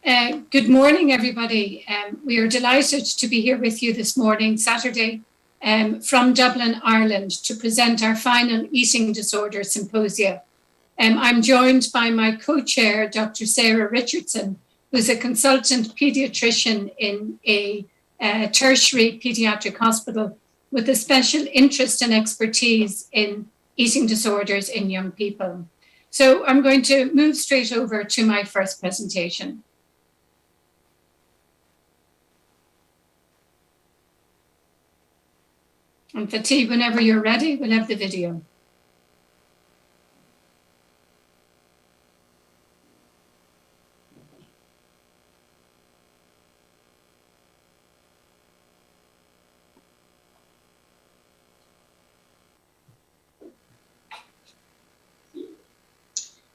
Good morning, everybody. We are delighted to be here with you this morning, Saturday, from Dublin, Ireland, to present our final eating disorder symposia. I'm joined by my co-chair, Dr. Sarah Richardson, who's a consultant pediatrician in a tertiary pediatric hospital with a special interest and expertise in eating disorders in young people. So I'm going to move straight over to my first presentation. And Fatih, whenever you're ready, we'll have the video.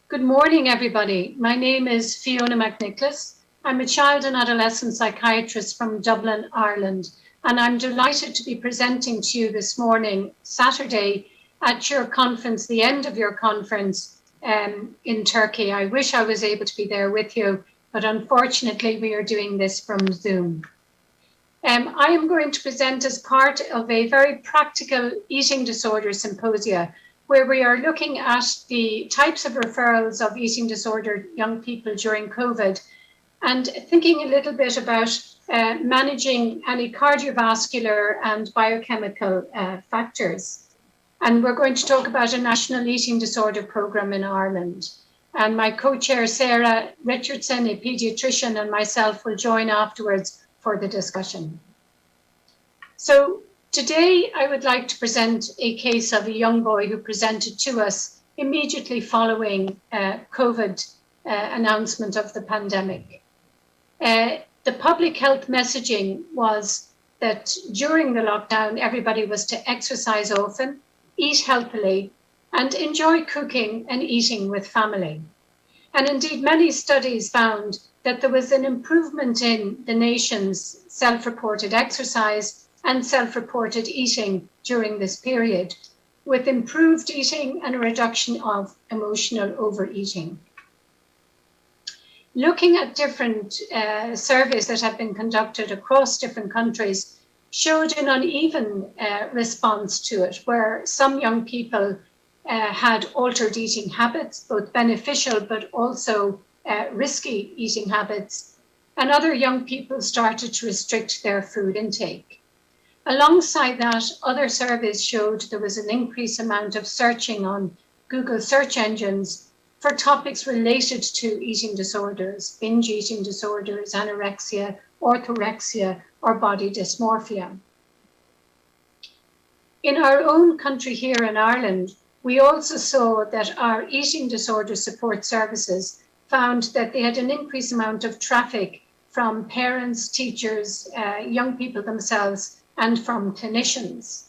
Good morning, everybody. My name is Fiona McNicholas. I'm a child and adolescent psychiatrist from Dublin, Ireland, and I'm delighted to be presenting to you this morning, Saturday, at your conference, the end of your conference in Turkey. I wish I was able to be there with you, but unfortunately we are doing this from Zoom. I am going to present as part of a very practical eating disorder symposia, where we are looking at the types of referrals of eating disorder young people during COVID, and thinking a little bit about managing any cardiovascular and biochemical factors. And we're going to talk about a national eating disorder program in Ireland. And my co-chair, Sarah Richardson, a pediatrician, and myself will join afterwards for the discussion. So today I would like to present a case of a young boy who presented to us immediately following COVID announcement of the pandemic. The public health messaging was that during the lockdown, everybody was to exercise often, eat healthily, and enjoy cooking and eating with family. And indeed, many studies found that there was an improvement in the nation's self-reported exercise and self-reported eating during this period, with improved eating and a reduction of emotional overeating. Looking at different surveys that have been conducted across different countries showed an uneven response to it, where some young people had altered eating habits, both beneficial but also risky eating habits, and other young people started to restrict their food intake. Alongside that, other surveys showed there was an increased amount of searching on Google search engines for topics related to eating disorders, binge eating disorders, anorexia, orthorexia, or body dysmorphia. In our own country here in Ireland, we also saw that our eating disorder support services found that they had an increased amount of traffic from parents, teachers, young people themselves, and from clinicians.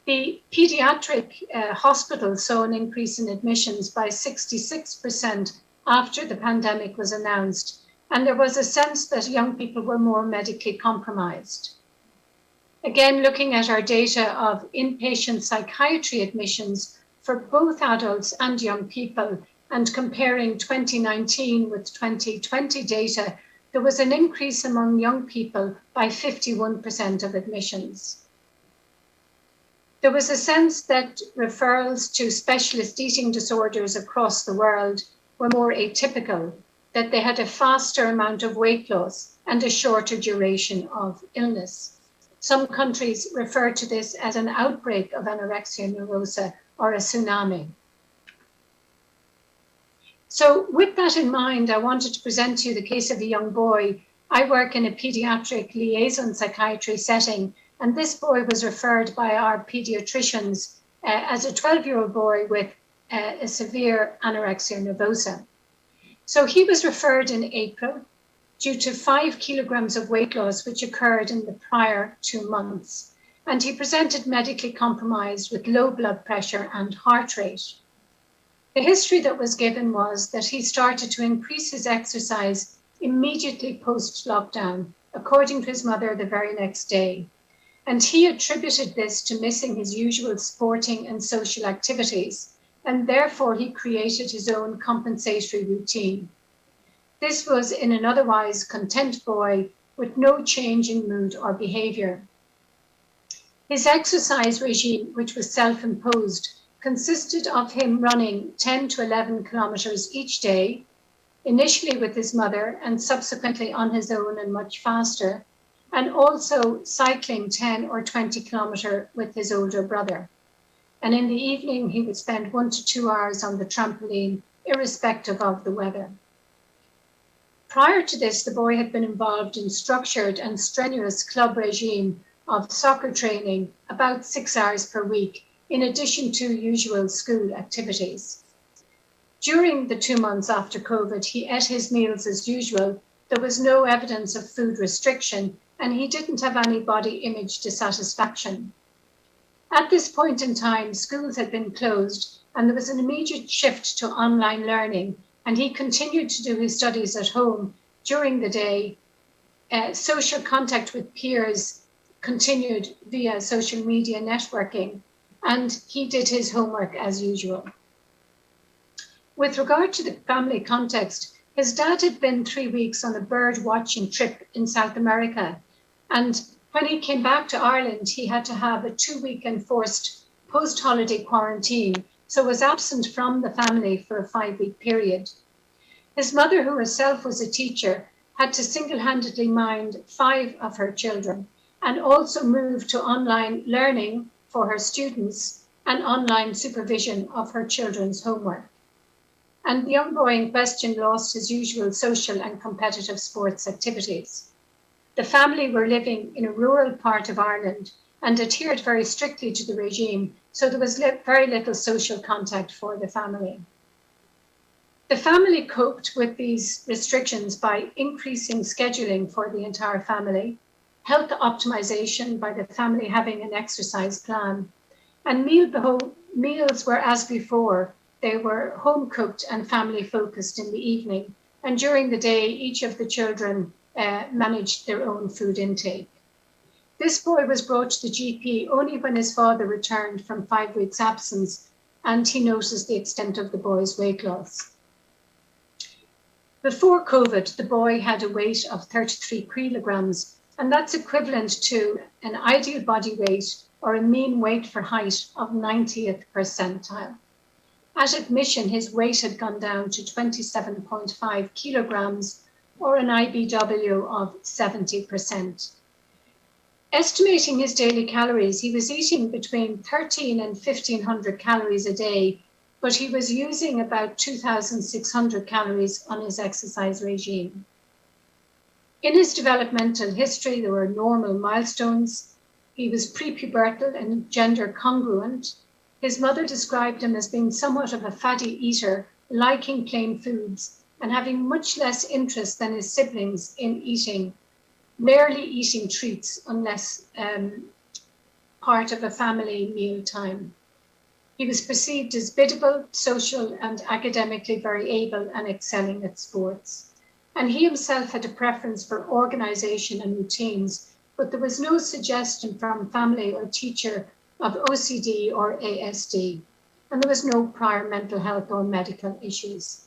The pediatric hospital saw an increase in admissions by 66% after the pandemic was announced, and there was a sense that young people were more medically compromised. Again, looking at our data of inpatient psychiatry admissions for both adults and young people, and comparing 2019 with 2020 data, there was an increase among young people by 51% of admissions. There was a sense that referrals to specialist eating disorders across the world were more atypical, that they had a faster amount of weight loss and a shorter duration of illness. Some countries refer to this as an outbreak of anorexia nervosa or a tsunami. So with that in mind, I wanted to present to you the case of a young boy. I work in a pediatric liaison psychiatry setting, and this boy was referred by our pediatricians as a 12-year-old boy with a severe anorexia nervosa. So he was referred in April due to 5 kilograms of weight loss, which occurred in the prior 2 months. And he presented medically compromised with low blood pressure and heart rate. The history that was given was that he started to increase his exercise immediately post-lockdown, according to his mother the very next day. And he attributed this to missing his usual sporting and social activities, and therefore he created his own compensatory routine. This was in an otherwise content boy with no change in mood or behaviour. His exercise regime, which was self-imposed, consisted of him running 10 to 11 kilometres each day, initially with his mother and subsequently on his own and much faster, and also cycling 10 or 20 kilometres with his older brother. And in the evening, he would spend 1 to 2 hours on the trampoline, irrespective of the weather. Prior to this, the boy had been involved in structured and strenuous club regime of soccer training about 6 hours per week, in addition to usual school activities. During the 2 months after COVID, he ate his meals as usual. There was no evidence of food restriction, and he didn't have any body image dissatisfaction. At this point in time, schools had been closed, and there was an immediate shift to online learning, and he continued to do his studies at home during the day. Social contact with peers continued via social media networking, and he did his homework as usual. With regard to the family context, his dad had been 3 weeks on a bird watching trip in South America, and when he came back to Ireland, he had to have a 2-week enforced post-holiday quarantine, so was absent from the family for a 5-week period. His mother, who herself was a teacher, had to single-handedly mind 5 of her children, and also moved to online learning for her students and online supervision of her children's homework. And the young boy in question lost his usual social and competitive sports activities. The family were living in a rural part of Ireland and adhered very strictly to the regime, so there was very little social contact for the family. The family coped with these restrictions by increasing scheduling for the entire family, health optimization by the family having an exercise plan, and meals were as before. They were home cooked and family focused in the evening, and during the day, each of the children managed their own food intake. This boy was brought to the GP only when his father returned from 5 weeks absence, and he noticed the extent of the boy's weight loss. Before COVID, the boy had a weight of 33 kilograms, and that's equivalent to an ideal body weight or a mean weight for height of 90th percentile. At admission, his weight had gone down to 27.5 kilograms, or an IBW of 70%. Estimating his daily calories, he was eating between 1,300 and 1,500 calories a day, but he was using about 2,600 calories on his exercise regime. In his developmental history, there were normal milestones. He was prepubertal and gender congruent. His mother described him as being somewhat of a fatty eater, liking plain foods, and having much less interest than his siblings in eating, rarely eating treats unless part of a family meal time. He was perceived as biddable, social, and academically very able and excelling at sports. And he himself had a preference for organisation and routines, but there was no suggestion from family or teacher of OCD or ASD, and there was no prior mental health or medical issues.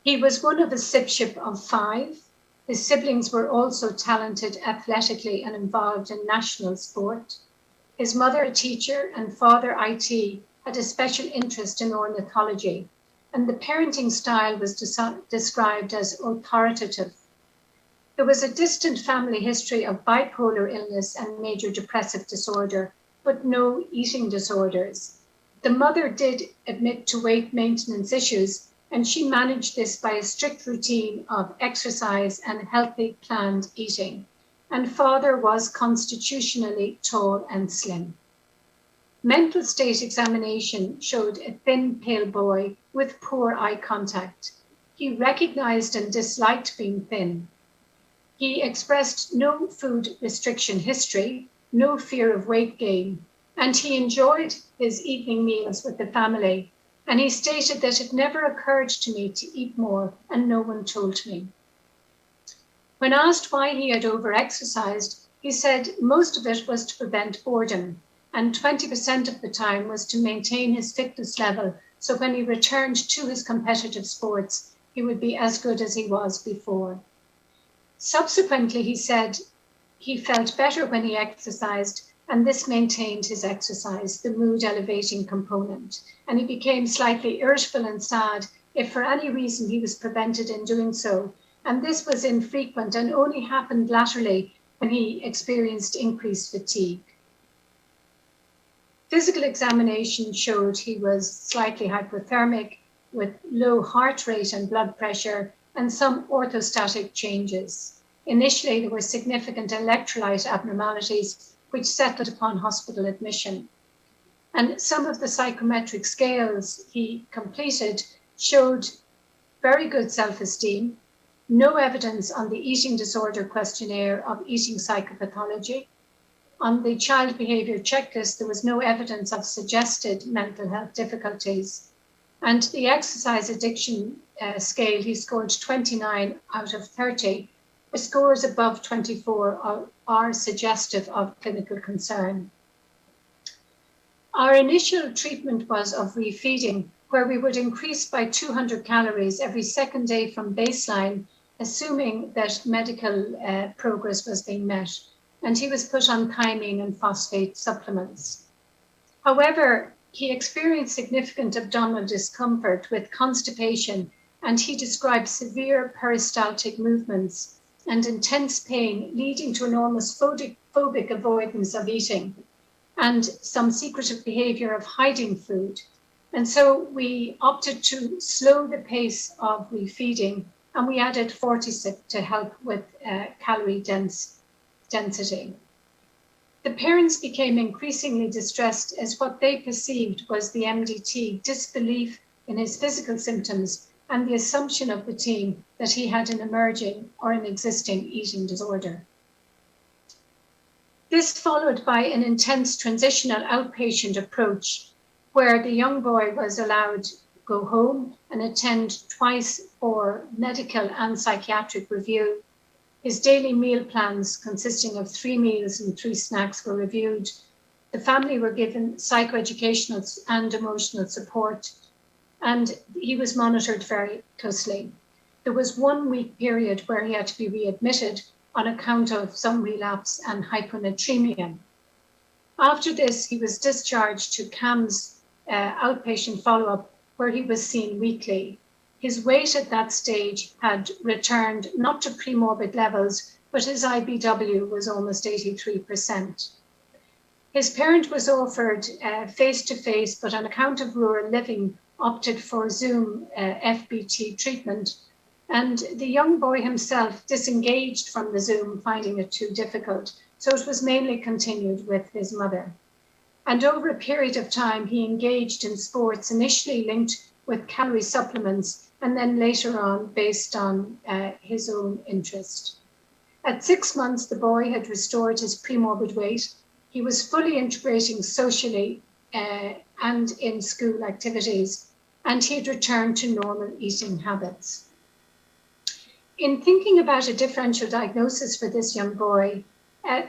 He was one of a sibship of 5. His siblings were also talented athletically and involved in national sport. His mother, a teacher, and father, IT, had a special interest in ornithology, and the parenting style was described as authoritative. There was a distant family history of bipolar illness and major depressive disorder, but no eating disorders. The mother did admit to weight maintenance issues, and she managed this by a strict routine of exercise and healthy planned eating. And father was constitutionally tall and slim. Mental state examination showed a thin, pale boy with poor eye contact. He recognized and disliked being thin. He expressed no food restriction history, no fear of weight gain, and he enjoyed his evening meals with the family. And he stated that it never occurred to me to eat more, and no one told me. When asked why he had over-exercised, he said most of it was to prevent boredom, and 20% of the time was to maintain his fitness level, so when he returned to his competitive sports, he would be as good as he was before. Subsequently, he said he felt better when he exercised, and this maintained his exercise, the mood elevating component. And he became slightly irritable and sad if for any reason he was prevented in doing so. And this was infrequent and only happened laterally when he experienced increased fatigue. Physical examination showed he was slightly hypothermic with low heart rate and blood pressure and some orthostatic changes. Initially, there were significant electrolyte abnormalities which settled upon hospital admission. And some of the psychometric scales he completed showed very good self-esteem, no evidence on the eating disorder questionnaire of eating psychopathology. On the child behavior checklist, there was no evidence of suggested mental health difficulties. And the exercise addiction scale, he scored 29 out of 30. The scores above 24 are suggestive of clinical concern. Our initial treatment was of refeeding, where we would increase by 200 calories every second day from baseline, assuming that medical progress was being met, and he was put on thiamine and phosphate supplements. However, he experienced significant abdominal discomfort with constipation, and he described severe peristaltic movements and intense pain, leading to enormous phobic avoidance of eating and some secretive behavior of hiding food. And so we opted to slow the pace of refeeding, and we added Fortisip to help with calorie density. The parents became increasingly distressed as what they perceived was the MDT disbelief in his physical symptoms and the assumption of the team that he had an emerging or an existing eating disorder. This followed by an intense transitional outpatient approach where the young boy was allowed to go home and attend twice for medical and psychiatric review. His daily meal plans consisting of 3 meals and 3 snacks were reviewed. The family were given psychoeducational and emotional support, and he was monitored very closely. There was 1 week period where he had to be readmitted on account of some relapse and hyponatremia. After this, he was discharged to CAMS outpatient follow-up, where he was seen weekly. His weight at that stage had returned not to pre-morbid levels, but his IBW was almost 83%. His parent was offered face-to-face, but on account of rural living, opted for Zoom FBT treatment. And the young boy himself disengaged from the Zoom, finding it too difficult. So it was mainly continued with his mother. And over a period of time, he engaged in sports, initially linked with calorie supplements, and then later on based on his own interest. At 6 months, the boy had restored his pre-morbid weight. He was fully integrating socially and in school activities, and he had returned to normal eating habits. In thinking about a differential diagnosis for this young boy,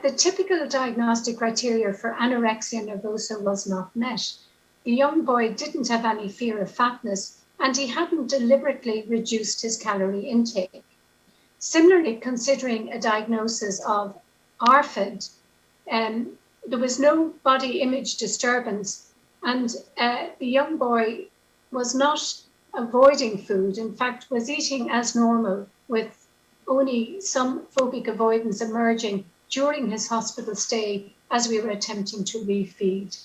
the typical diagnostic criteria for anorexia nervosa was not met. The young boy didn't have any fear of fatness, and he hadn't deliberately reduced his calorie intake. Similarly, considering a diagnosis of ARFID, there was no body image disturbance, and the young boy was not avoiding food, in fact, was eating as normal, with only some phobic avoidance emerging during his hospital stay as we were attempting to refeed.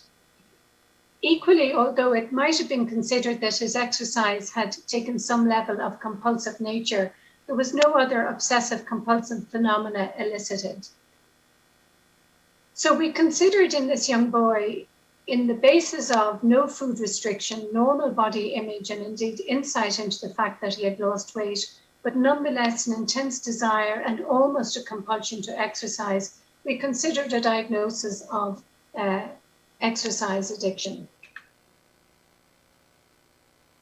Equally, although it might have been considered that his exercise had taken some level of compulsive nature, there was no other obsessive compulsive phenomena elicited. So we considered in this young boy, in the basis of no food restriction, normal body image, and indeed insight into the fact that he had lost weight, but nonetheless an intense desire and almost a compulsion to exercise, we considered a diagnosis of exercise addiction.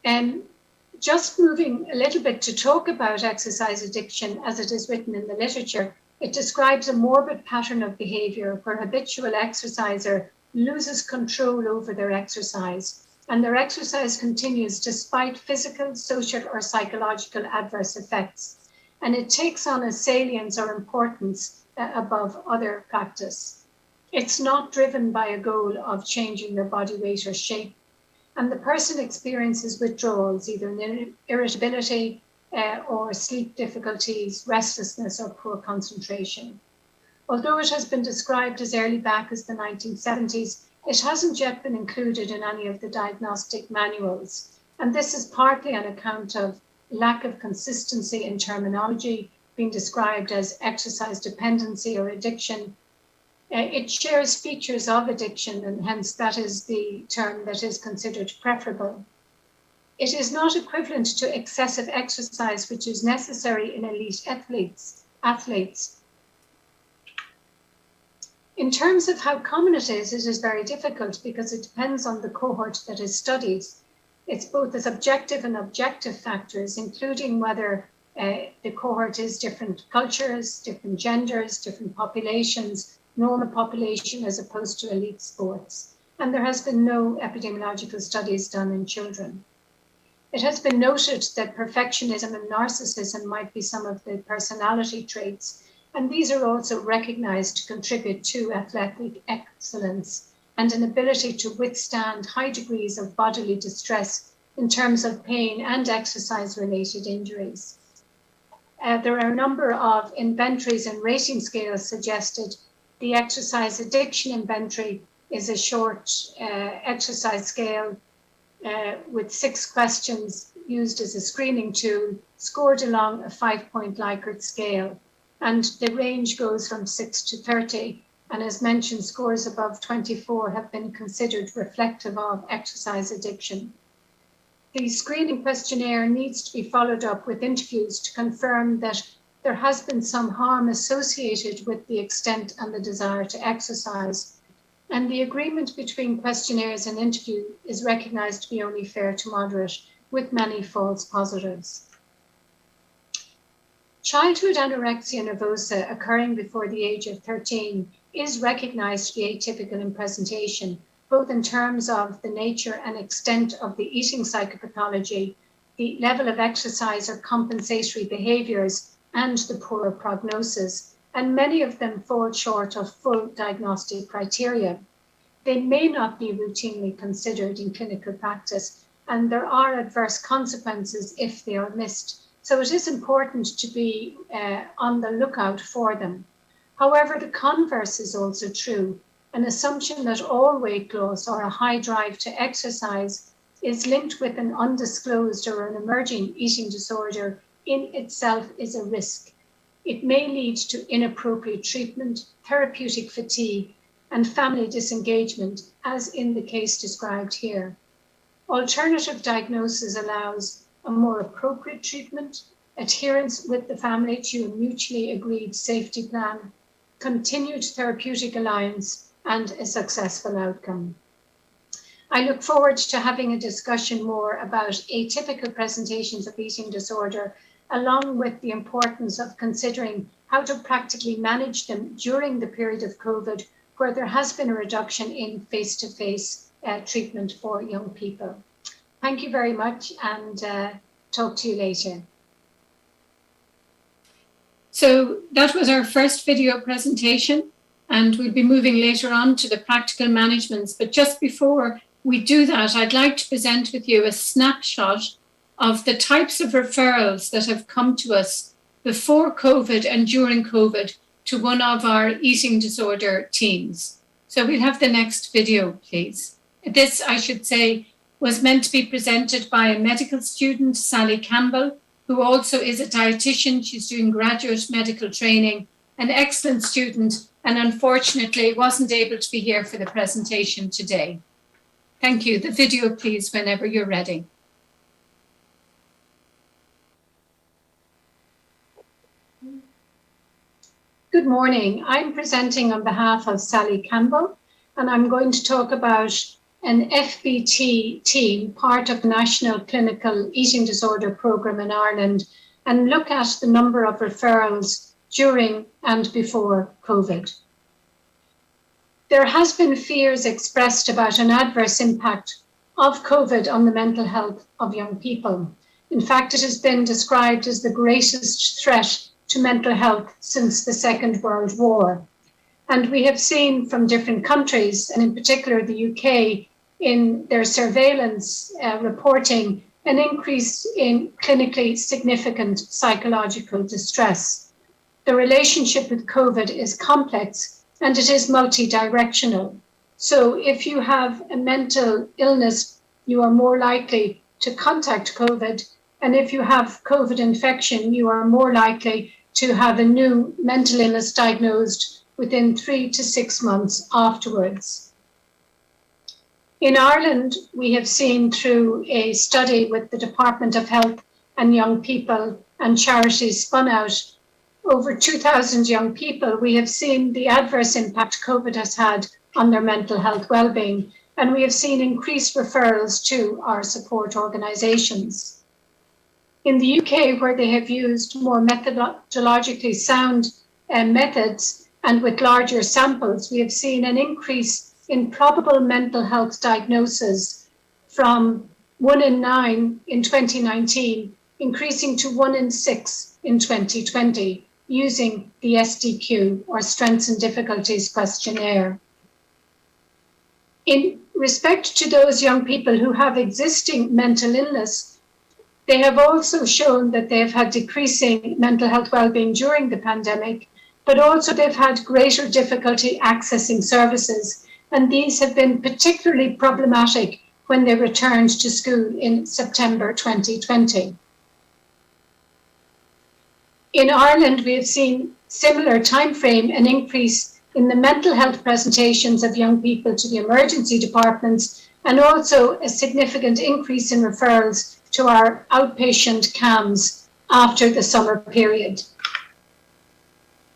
And just moving a little bit to talk about exercise addiction as it is written in the literature, it describes a morbid pattern of behavior where habitual exerciser loses control over their exercise. and their exercise continues despite physical, social, or psychological adverse effects, and it takes on a salience or importance above other practice. It's not driven by a goal of changing their body weight or shape, and the person experiences withdrawals, either irritability or sleep difficulties, restlessness, or poor concentration. Although it has been described as early back as the 1970s, it hasn't yet been included in any of the diagnostic manuals. And this is partly on account of lack of consistency in terminology, being described as exercise dependency or addiction. It shares features of addiction, and hence that is the term that is considered preferable. It is not equivalent to excessive exercise, which is necessary in elite athletes. In terms of how common it is very difficult because it depends on the cohort that is studied. It's both as objective and objective factors, including whether the cohort is different cultures, different genders, different populations, normal population as opposed to elite sports. And there has been no epidemiological studies done in children. It has been noted that perfectionism and narcissism might be some of the personality traits, and these are also recognized to contribute to athletic excellence and an ability to withstand high degrees of bodily distress in terms of pain and exercise-related injuries. There are a number of inventories and rating scales suggested. The exercise addiction inventory is a short exercise scale with 6 questions used as a screening tool, scored along a 5-point Likert scale. And the range goes from 6 to 30. And as mentioned, scores above 24 have been considered reflective of exercise addiction. The screening questionnaire needs to be followed up with interviews to confirm that there has been some harm associated with the extent and the desire to exercise. And the agreement between questionnaires and interview is recognized to be only fair to moderate, with many false positives. Childhood anorexia nervosa occurring before the age of 13 is recognized to be atypical in presentation, both in terms of the nature and extent of the eating psychopathology, the level of exercise or compensatory behaviors, and the poor prognosis, and many of them fall short of full diagnostic criteria. They may not be routinely considered in clinical practice, and there are adverse consequences if they are missed. So it is important to be on the lookout for them. However, the converse is also true. An assumption that all weight loss or a high drive to exercise is linked with an undisclosed or an emerging eating disorder in itself is a risk. It may lead to inappropriate treatment, therapeutic fatigue, and family disengagement, as in the case described here. Alternative diagnosis allows a more appropriate treatment, adherence with the family to a mutually agreed safety plan, continued therapeutic alliance, and a successful outcome. I look forward to having a discussion more about atypical presentations of eating disorder, along with the importance of considering how to practically manage them during the period of COVID, where there has been a reduction in face-to-face treatment for young people. Thank you very much, and talk to you later. So that was our first video presentation, and we'll be moving later on to the practical managements. But just before we do that, I'd like to present with you a snapshot of the types of referrals that have come to us before COVID and during COVID to one of our eating disorder teams. So we'll have the next video, please. This, I should say, was meant to be presented by a medical student, Sally Campbell, who also is a dietitian. She's doing graduate medical training, an excellent student, and unfortunately wasn't able to be here for the presentation today. Thank you. The video, please, whenever you're ready. Good morning. I'm presenting on behalf of Sally Campbell, and I'm going to talk about an FBT team, part of the National Clinical Eating Disorder Programme in Ireland, and look at the number of referrals during and before COVID. There has been fears expressed about an adverse impact of COVID on the mental health of young people. In fact, it has been described as the greatest threat to mental health since the Second World War. And we have seen from different countries, and in particular the UK, in their surveillance reporting, an increase in clinically significant psychological distress. The relationship with COVID is complex and it is multi-directional. So if you have a mental illness, you are more likely to contact COVID. And if you have COVID infection, you are more likely to have a new mental illness diagnosed within 3 to 6 months afterwards. In Ireland, we have seen through a study with the Department of Health and Young People and charities spun out over 2,000 young people, we have seen the adverse impact COVID has had on their mental health well-being, and we have seen increased referrals to our support organisations. In the UK, where they have used more methodologically sound methods and with larger samples, we have seen an increase in probable mental health diagnosis from 1 in 9 in 2019, increasing to 1 in 6 in 2020, using the SDQ, or Strengths and Difficulties questionnaire. In respect to those young people who have existing mental illness, they have also shown that they have had decreasing mental health well-being during the pandemic, but also they've had greater difficulty accessing services, and these have been particularly problematic when they returned to school in September 2020. In Ireland, we have seen similar timeframe, an increase in the mental health presentations of young people to the emergency departments, and also a significant increase in referrals to our outpatient CAMs after the summer period.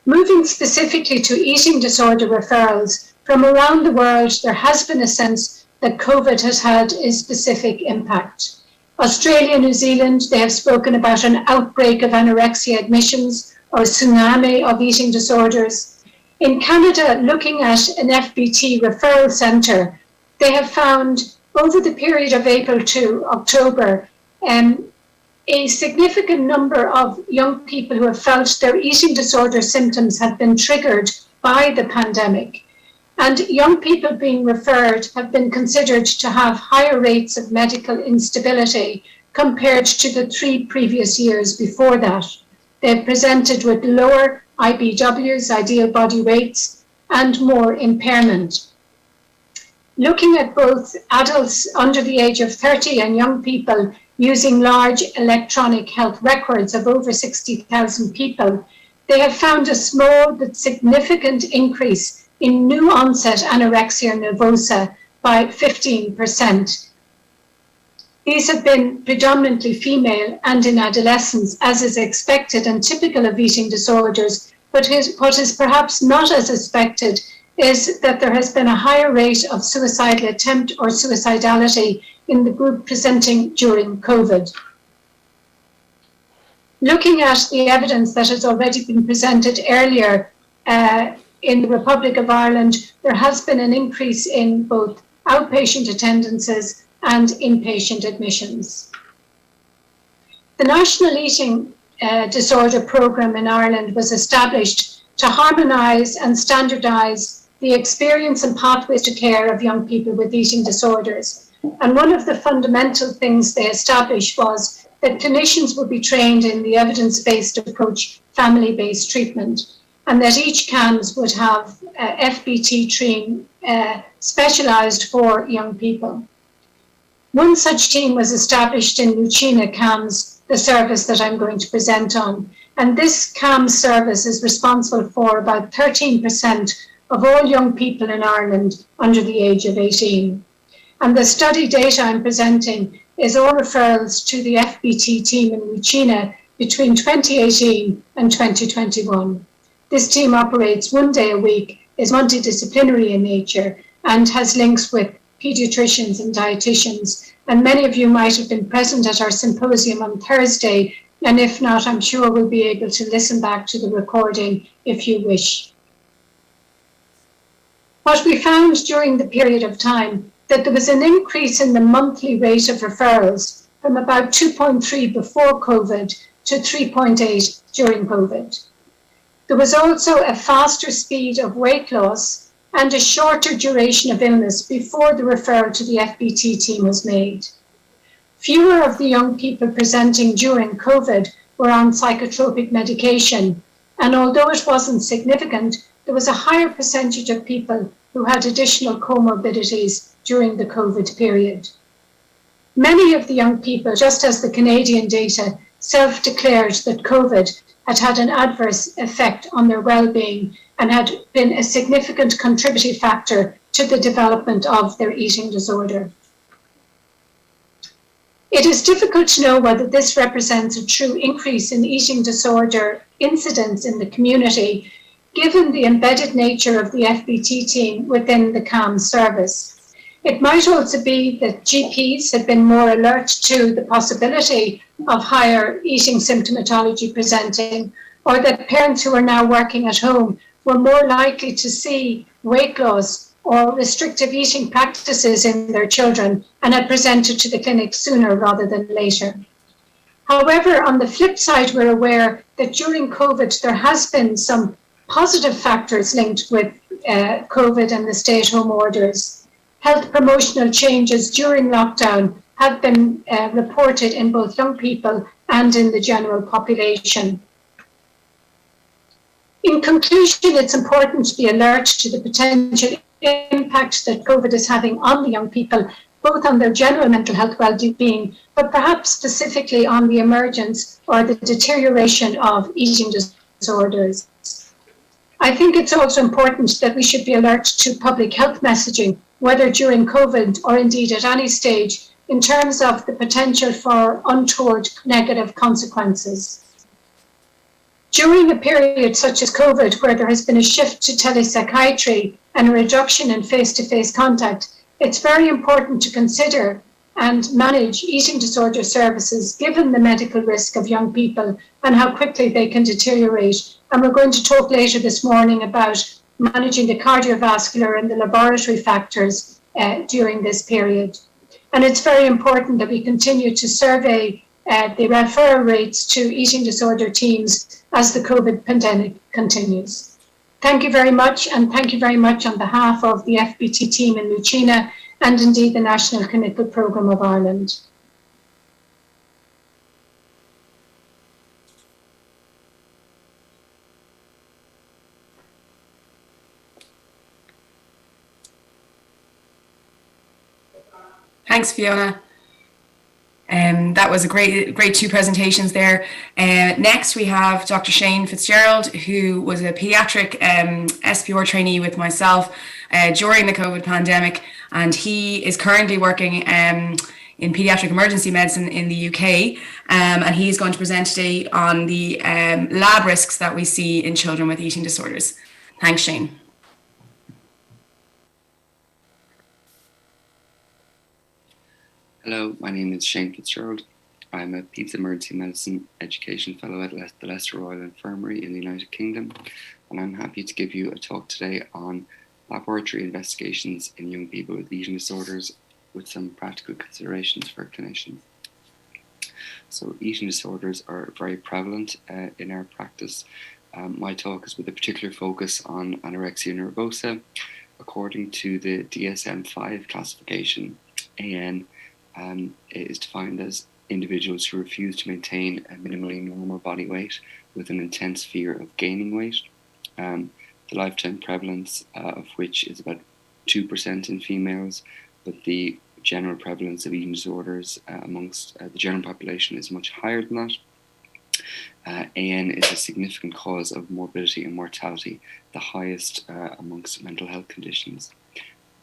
Moving specifically to eating disorder referrals, from around the world, there has been a sense that COVID has had a specific impact. Australia, New Zealand, they have spoken about an outbreak of anorexia admissions or a tsunami of eating disorders. In Canada, looking at an FBT referral centre, they have found over the period of April to October, a significant number of young people who have felt their eating disorder symptoms have been triggered by the pandemic. And young people being referred have been considered to have higher rates of medical instability compared to the 3 previous years before that. They've presented with lower IBWs, ideal body weights, and more impairment. Looking at both adults under the age of 30 and young people using large electronic health records of over 60,000 people, they have found a small but significant increase in new onset anorexia nervosa by 15%. These have been predominantly female and in adolescents, as is expected and typical of eating disorders, but what is perhaps not as expected is that there has been a higher rate of suicidal attempt or suicidality in the group presenting during COVID. Looking at the evidence that has already been presented earlier, in the Republic of Ireland, there has been an increase in both outpatient attendances and inpatient admissions. The National Eating Disorder Programme in Ireland was established to harmonise and standardise the experience and pathways to care of young people with eating disorders. And one of the fundamental things they established was that clinicians would be trained in the evidence-based approach, family-based treatment, and that each CAMS would have FBT team specialised for young people. One such team was established in Lucena CAMS, the service that I'm going to present on. And this CAMS service is responsible for about 13% of all young people in Ireland under the age of 18. And the study data I'm presenting is all referrals to the FBT team in Lucena between 2018 and 2021. This team operates 1 day a week, is multidisciplinary in nature, and has links with paediatricians and dietitians. And many of you might have been present at our symposium on Thursday, and if not, I'm sure we'll be able to listen back to the recording if you wish. What we found during the period of time, that there was an increase in the monthly rate of referrals from about 2.3 before COVID to 3.8 during COVID. There was also a faster speed of weight loss and a shorter duration of illness before the referral to the FBT team was made. Fewer of the young people presenting during COVID were on psychotropic medication, and although it wasn't significant, there was a higher percentage of people who had additional comorbidities during the COVID period. Many of the young people, just as the Canadian data, self-declared that COVID had had an adverse effect on their well-being and had been a significant contributing factor to the development of their eating disorder. It is difficult to know whether this represents a true increase in eating disorder incidence in the community, given the embedded nature of the FBT team within the CAM service. It might also be that GPs had been more alert to the possibility of higher eating symptomatology presenting, or that parents who are now working at home were more likely to see weight loss or restrictive eating practices in their children and had presented to the clinic sooner rather than later. However, on the flip side, we're aware that during COVID, there has been some positive factors linked with COVID and the stay-at-home orders. Health promotional changes during lockdown have been reported in both young people and in the general population. In conclusion, it's important to be alert to the potential impact that COVID is having on the young people, both on their general mental health well-being, but perhaps specifically on the emergence or the deterioration of eating disorders. I think it's also important that we should be alert to public health messaging, whether during COVID or indeed at any stage, in terms of the potential for untoward negative consequences. During a period such as COVID, where there has been a shift to telepsychiatry and a reduction in face-to-face contact, it's very important to consider and manage eating disorder services given the medical risk of young people and how quickly they can deteriorate. And we're going to talk later this morning about managing the cardiovascular and the laboratory factors during this period. And it's very important that we continue to survey the referral rates to eating disorder teams as the COVID pandemic continues. Thank you very much, and thank you very much on behalf of the FBT team in Lucena and indeed the National Clinical Programme of Ireland. Thanks, Fiona. That was a great two presentations there. Next, we have Dr. Shane Fitzgerald, who was a pediatric SPR trainee with myself during the COVID pandemic, and he is currently working in pediatric emergency medicine in the UK, and he's going to present today on the lab risks that we see in children with eating disorders. Thanks, Shane. Hello, my name is Shane Fitzgerald. I'm a Peds Emergency Medicine Education Fellow at the Leicester Royal Infirmary in the United Kingdom, and I'm happy to give you a talk today on laboratory investigations in young people with eating disorders with some practical considerations for clinicians. So eating disorders are very prevalent in our practice. My talk is with a particular focus on anorexia nervosa. According to the DSM-5 classification, AN is defined as individuals who refuse to maintain a minimally normal body weight with an intense fear of gaining weight. The lifetime prevalence of which is about 2% in females, but the general prevalence of eating disorders amongst the general population is much higher than that. AN is a significant cause of morbidity and mortality, the highest amongst mental health conditions.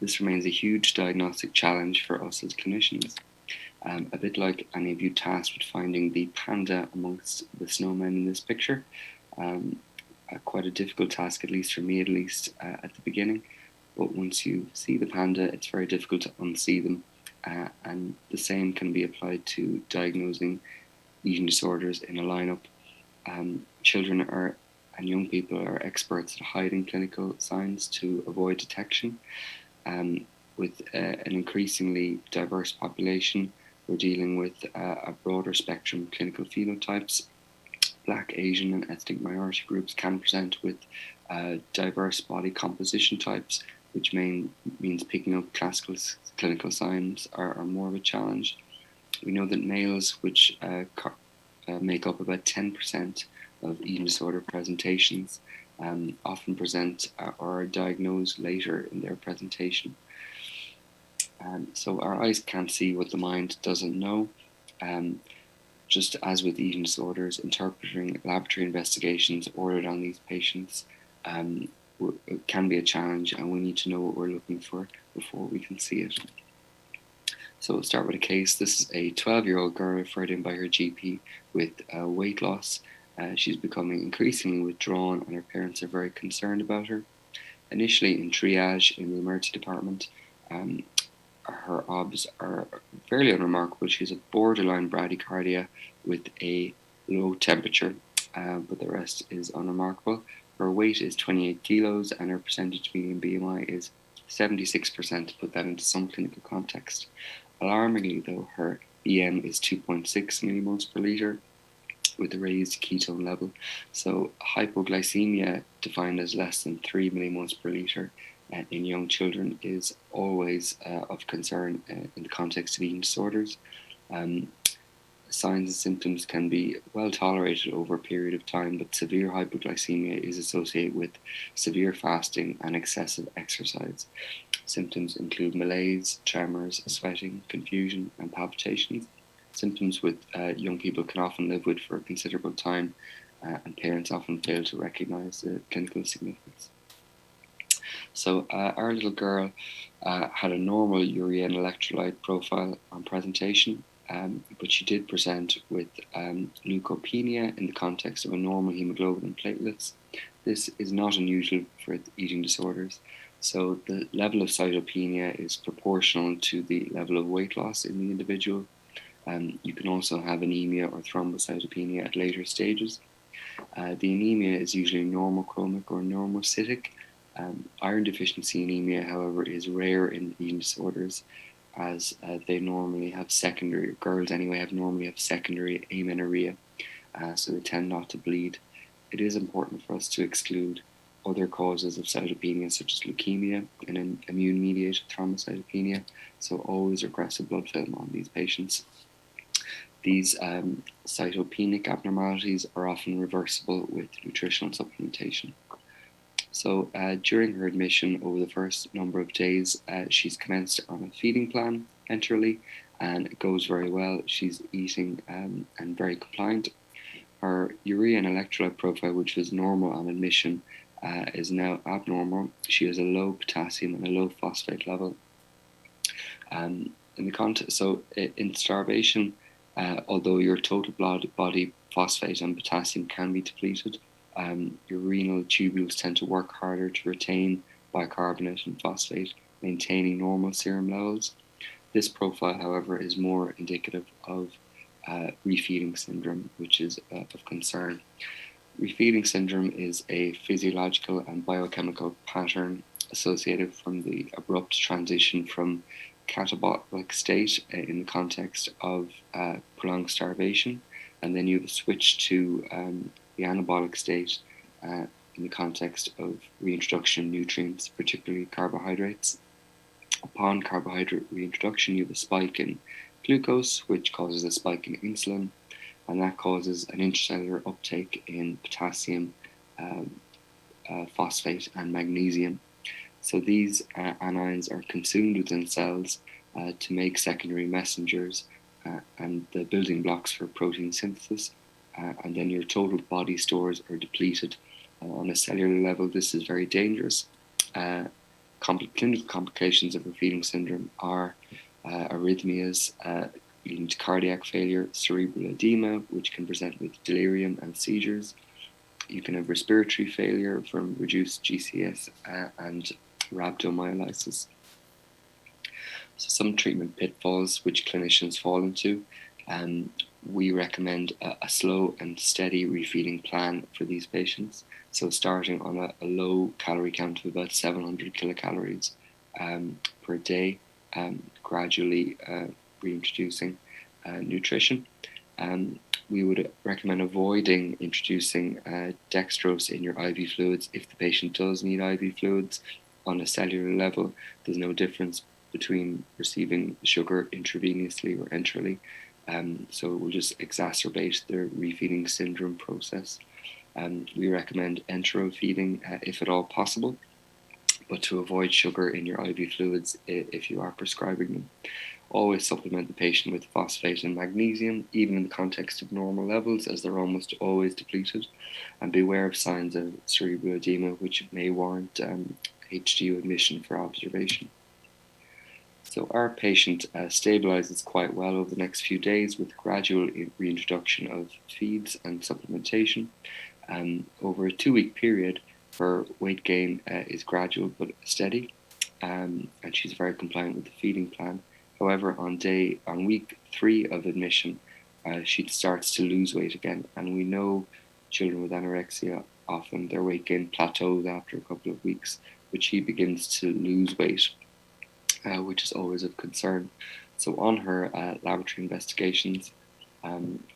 This remains a huge diagnostic challenge for us as clinicians. A bit like any of you tasked with finding the panda amongst the snowmen in this picture. Quite a difficult task, at least for me at the beginning. But once you see the panda, it's very difficult to unsee them. And the same can be applied to diagnosing eating disorders in a lineup. Children and young people are experts at hiding clinical signs to avoid detection. with an increasingly diverse population. We're dealing with a broader spectrum of clinical phenotypes. Black, Asian, and ethnic minority groups can present with diverse body composition types, which means picking up classical clinical signs are more of a challenge. We know that males, which make up about 10% of eating disorder presentations, often present or are diagnosed later in their presentation. So our eyes can't see what the mind doesn't know. Just as with eating disorders, interpreting laboratory investigations ordered on these patients can be a challenge, and we need to know what we're looking for before we can see it. So we'll start with a case. This is a 12-year-old girl referred in by her GP with weight loss. She's becoming increasingly withdrawn, and her parents are very concerned about her. Initially in triage in the emergency department, her OBS are fairly unremarkable. She has a borderline bradycardia with a low temperature, but the rest is unremarkable. Her weight is 28 kilos and her percentage median BMI is 76%, to put that into some clinical context. Alarmingly though, her BM is 2.6 millimoles per litre with a raised ketone level. So hypoglycemia, defined as less than 3 millimoles per litre in young children, is always of concern in the context of eating disorders. Signs and symptoms can be well tolerated over a period of time, but severe hypoglycemia is associated with severe fasting and excessive exercise. Symptoms include malaise, tremors, sweating, confusion, and palpitations. Symptoms with young people can often live with for a considerable time, and parents often fail to recognize the clinical significance. So our little girl had a normal urea and electrolyte profile on presentation, but she did present with leukopenia in the context of a normal hemoglobin and platelets. This is not unusual for eating disorders. So the level of cytopenia is proportional to the level of weight loss in the individual. You can also have anemia or thrombocytopenia at later stages. The anemia is usually normochromic or normocytic. Iron deficiency anemia, however, is rare in eating disorders, as they normally have secondary, girls anyway, normally have secondary amenorrhea, so they tend not to bleed. It is important for us to exclude other causes of cytopenia, such as leukemia and an immune-mediated thrombocytopenia, so always regress a blood film on these patients. These cytopenic abnormalities are often reversible with nutritional supplementation. So during her admission, over the first number of days, she's commenced on a feeding plan enterally, and it goes very well. She's eating and very compliant. Her urea and electrolyte profile, which was normal on admission, is now abnormal. She has a low potassium and a low phosphate level. In starvation, although your total body phosphate and potassium can be depleted, your renal tubules tend to work harder to retain bicarbonate and phosphate, maintaining normal serum levels. This profile, however, is more indicative of refeeding syndrome, which is of concern. Refeeding syndrome is a physiological and biochemical pattern associated from the abrupt transition from catabolic state in the context of prolonged starvation, and then you switch to the anabolic state in the context of reintroduction of nutrients, particularly carbohydrates. Upon carbohydrate reintroduction, you have a spike in glucose, which causes a spike in insulin, and that causes an intracellular uptake in potassium, phosphate, and magnesium. So these anions are consumed within cells to make secondary messengers and the building blocks for protein synthesis, and then your total body stores are depleted. On a cellular level, this is very dangerous. Clinical complications of refeeding syndrome are arrhythmias leading to cardiac failure, cerebral edema, which can present with delirium and seizures. You can have respiratory failure from reduced GCS and rhabdomyolysis. So some treatment pitfalls which clinicians fall into. We recommend a slow and steady refeeding plan for these patients. So starting on a low calorie count of about 700 kilocalories per day, gradually reintroducing nutrition. We would recommend avoiding introducing dextrose in your IV fluids if the patient does need IV fluids. On a cellular level, there's no difference between receiving sugar intravenously or enterally, so it will just exacerbate the refeeding syndrome process. We recommend enteral feeding if at all possible, but to avoid sugar in your IV fluids if you are prescribing them. Always supplement the patient with phosphate and magnesium, even in the context of normal levels, as they're almost always depleted. And beware of signs of cerebral edema, which may warrant HDU admission for observation. So our patient stabilizes quite well over the next few days with gradual reintroduction of feeds and supplementation. Over a 2-week period, her weight gain is gradual but steady, and she's very compliant with the feeding plan. However, on week 3 of admission, she starts to lose weight again, and we know children with anorexia, often their weight gain plateaus after a couple of weeks, but she begins to lose weight, which is always of concern. So on her laboratory investigations,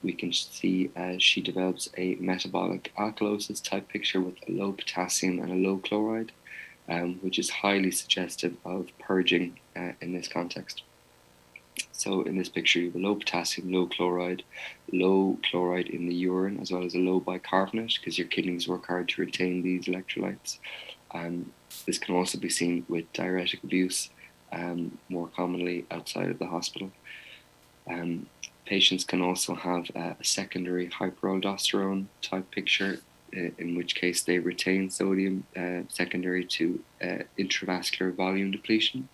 we can see she develops a metabolic alkalosis type picture with a low potassium and a low chloride, which is highly suggestive of purging in this context. So in this picture, you have a low potassium, low chloride in the urine, as well as a low bicarbonate, because your kidneys work hard to retain these electrolytes. This can also be seen with diuretic abuse, more commonly outside of the hospital. Patients can also have a secondary hyperaldosterone type picture, in which case they retain sodium secondary to intravascular volume depletion.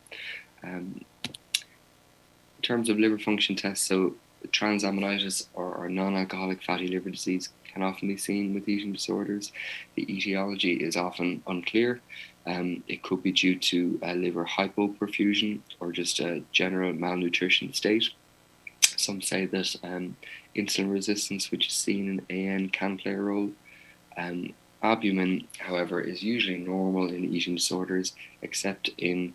In terms of liver function tests, so transaminitis or non-alcoholic fatty liver disease can often be seen with eating disorders. The etiology is often unclear. It could be due to liver hypoperfusion or just a general malnutrition state. Some say that insulin resistance, which is seen in AN, can play a role. Albumin, however, is usually normal in eating disorders, except in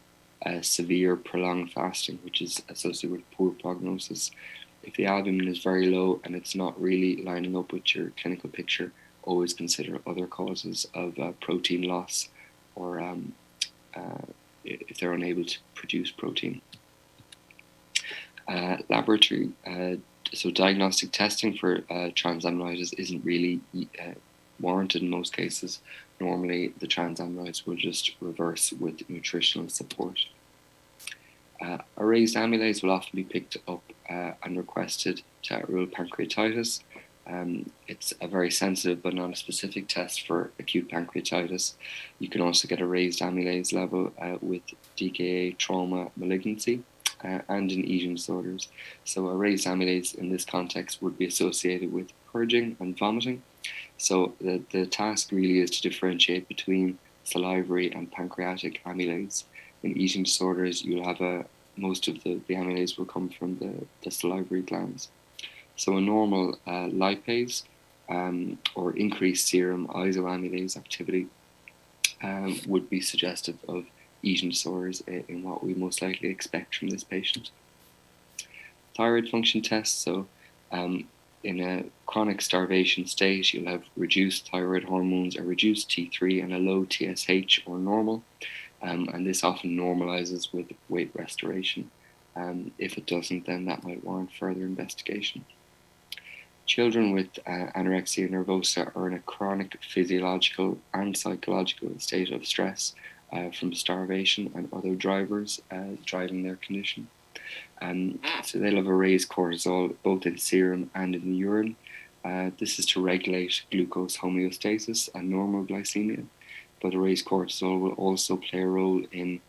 severe prolonged fasting, which is associated with poor prognosis. If the albumin is very low and it's not really lining up with your clinical picture, always consider other causes of protein loss, or if they're unable to produce protein. Laboratory, so diagnostic testing for transaminitis isn't really warranted in most cases. Normally, the transaminitis will just reverse with nutritional support. A raised amylase will often be picked up and requested to rule pancreatitis. It's a very sensitive but not a specific test for acute pancreatitis. You can also get a raised amylase level with DKA trauma malignancy and in eating disorders. So a raised amylase in this context would be associated with purging and vomiting. So the task really is to differentiate between salivary and pancreatic amylase. In eating disorders, you'll have most of the amylase will come from the salivary glands. So a normal lipase or increased serum isoamylase activity would be suggestive of eating disorders in what we most likely expect from this patient. Thyroid function tests. So in a chronic starvation state, you'll have reduced thyroid hormones, a reduced T3 and a low TSH or normal. And this often normalizes with weight restoration. If it doesn't, then that might warrant further investigation. Children with anorexia nervosa are in a chronic physiological and psychological state of stress from starvation and other drivers driving their condition. So they'll have a raised cortisol both in serum and in the urine. This is to regulate glucose homeostasis and normal glycemia, but a raised cortisol will also play a role in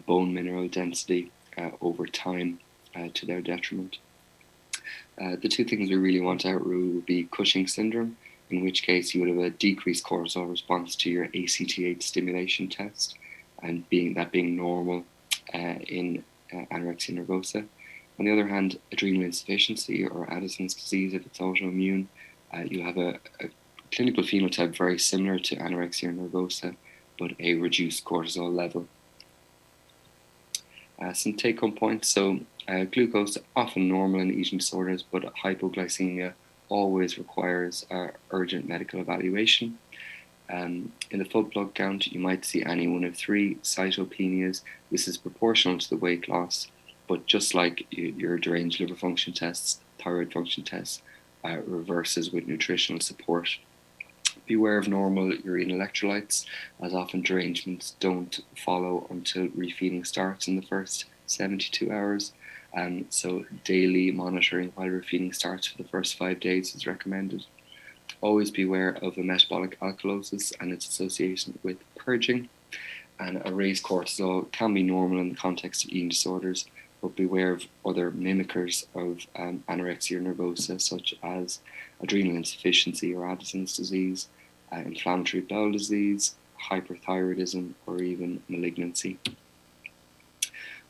bone mineral density over time to their detriment. The two things we really want to outrule would be Cushing syndrome, in which case you would have a decreased cortisol response to your ACTH stimulation test, and that being normal in anorexia nervosa. On the other hand, adrenal insufficiency or Addison's disease, if it's autoimmune, you have a clinical phenotype very similar to anorexia nervosa, but a reduced cortisol level. Some take-home points. So glucose often normal in eating disorders, but hypoglycemia always requires urgent medical evaluation. In the full blood count, you might see any one of 3 cytopenias. This is proportional to the weight loss, but just like your deranged liver function tests, thyroid function tests reverses with nutritional support. Beware of normal urine electrolytes, as often derangements don't follow until refeeding starts in the first 72 hours. So daily monitoring while refeeding starts for the first 5 days is recommended. Always beware of a metabolic alkalosis and its association with purging. And a raised cortisol can be normal in the context of eating disorders, but beware of other mimickers of anorexia nervosa, such as adrenal insufficiency or Addison's disease, inflammatory bowel disease, hyperthyroidism, or even malignancy.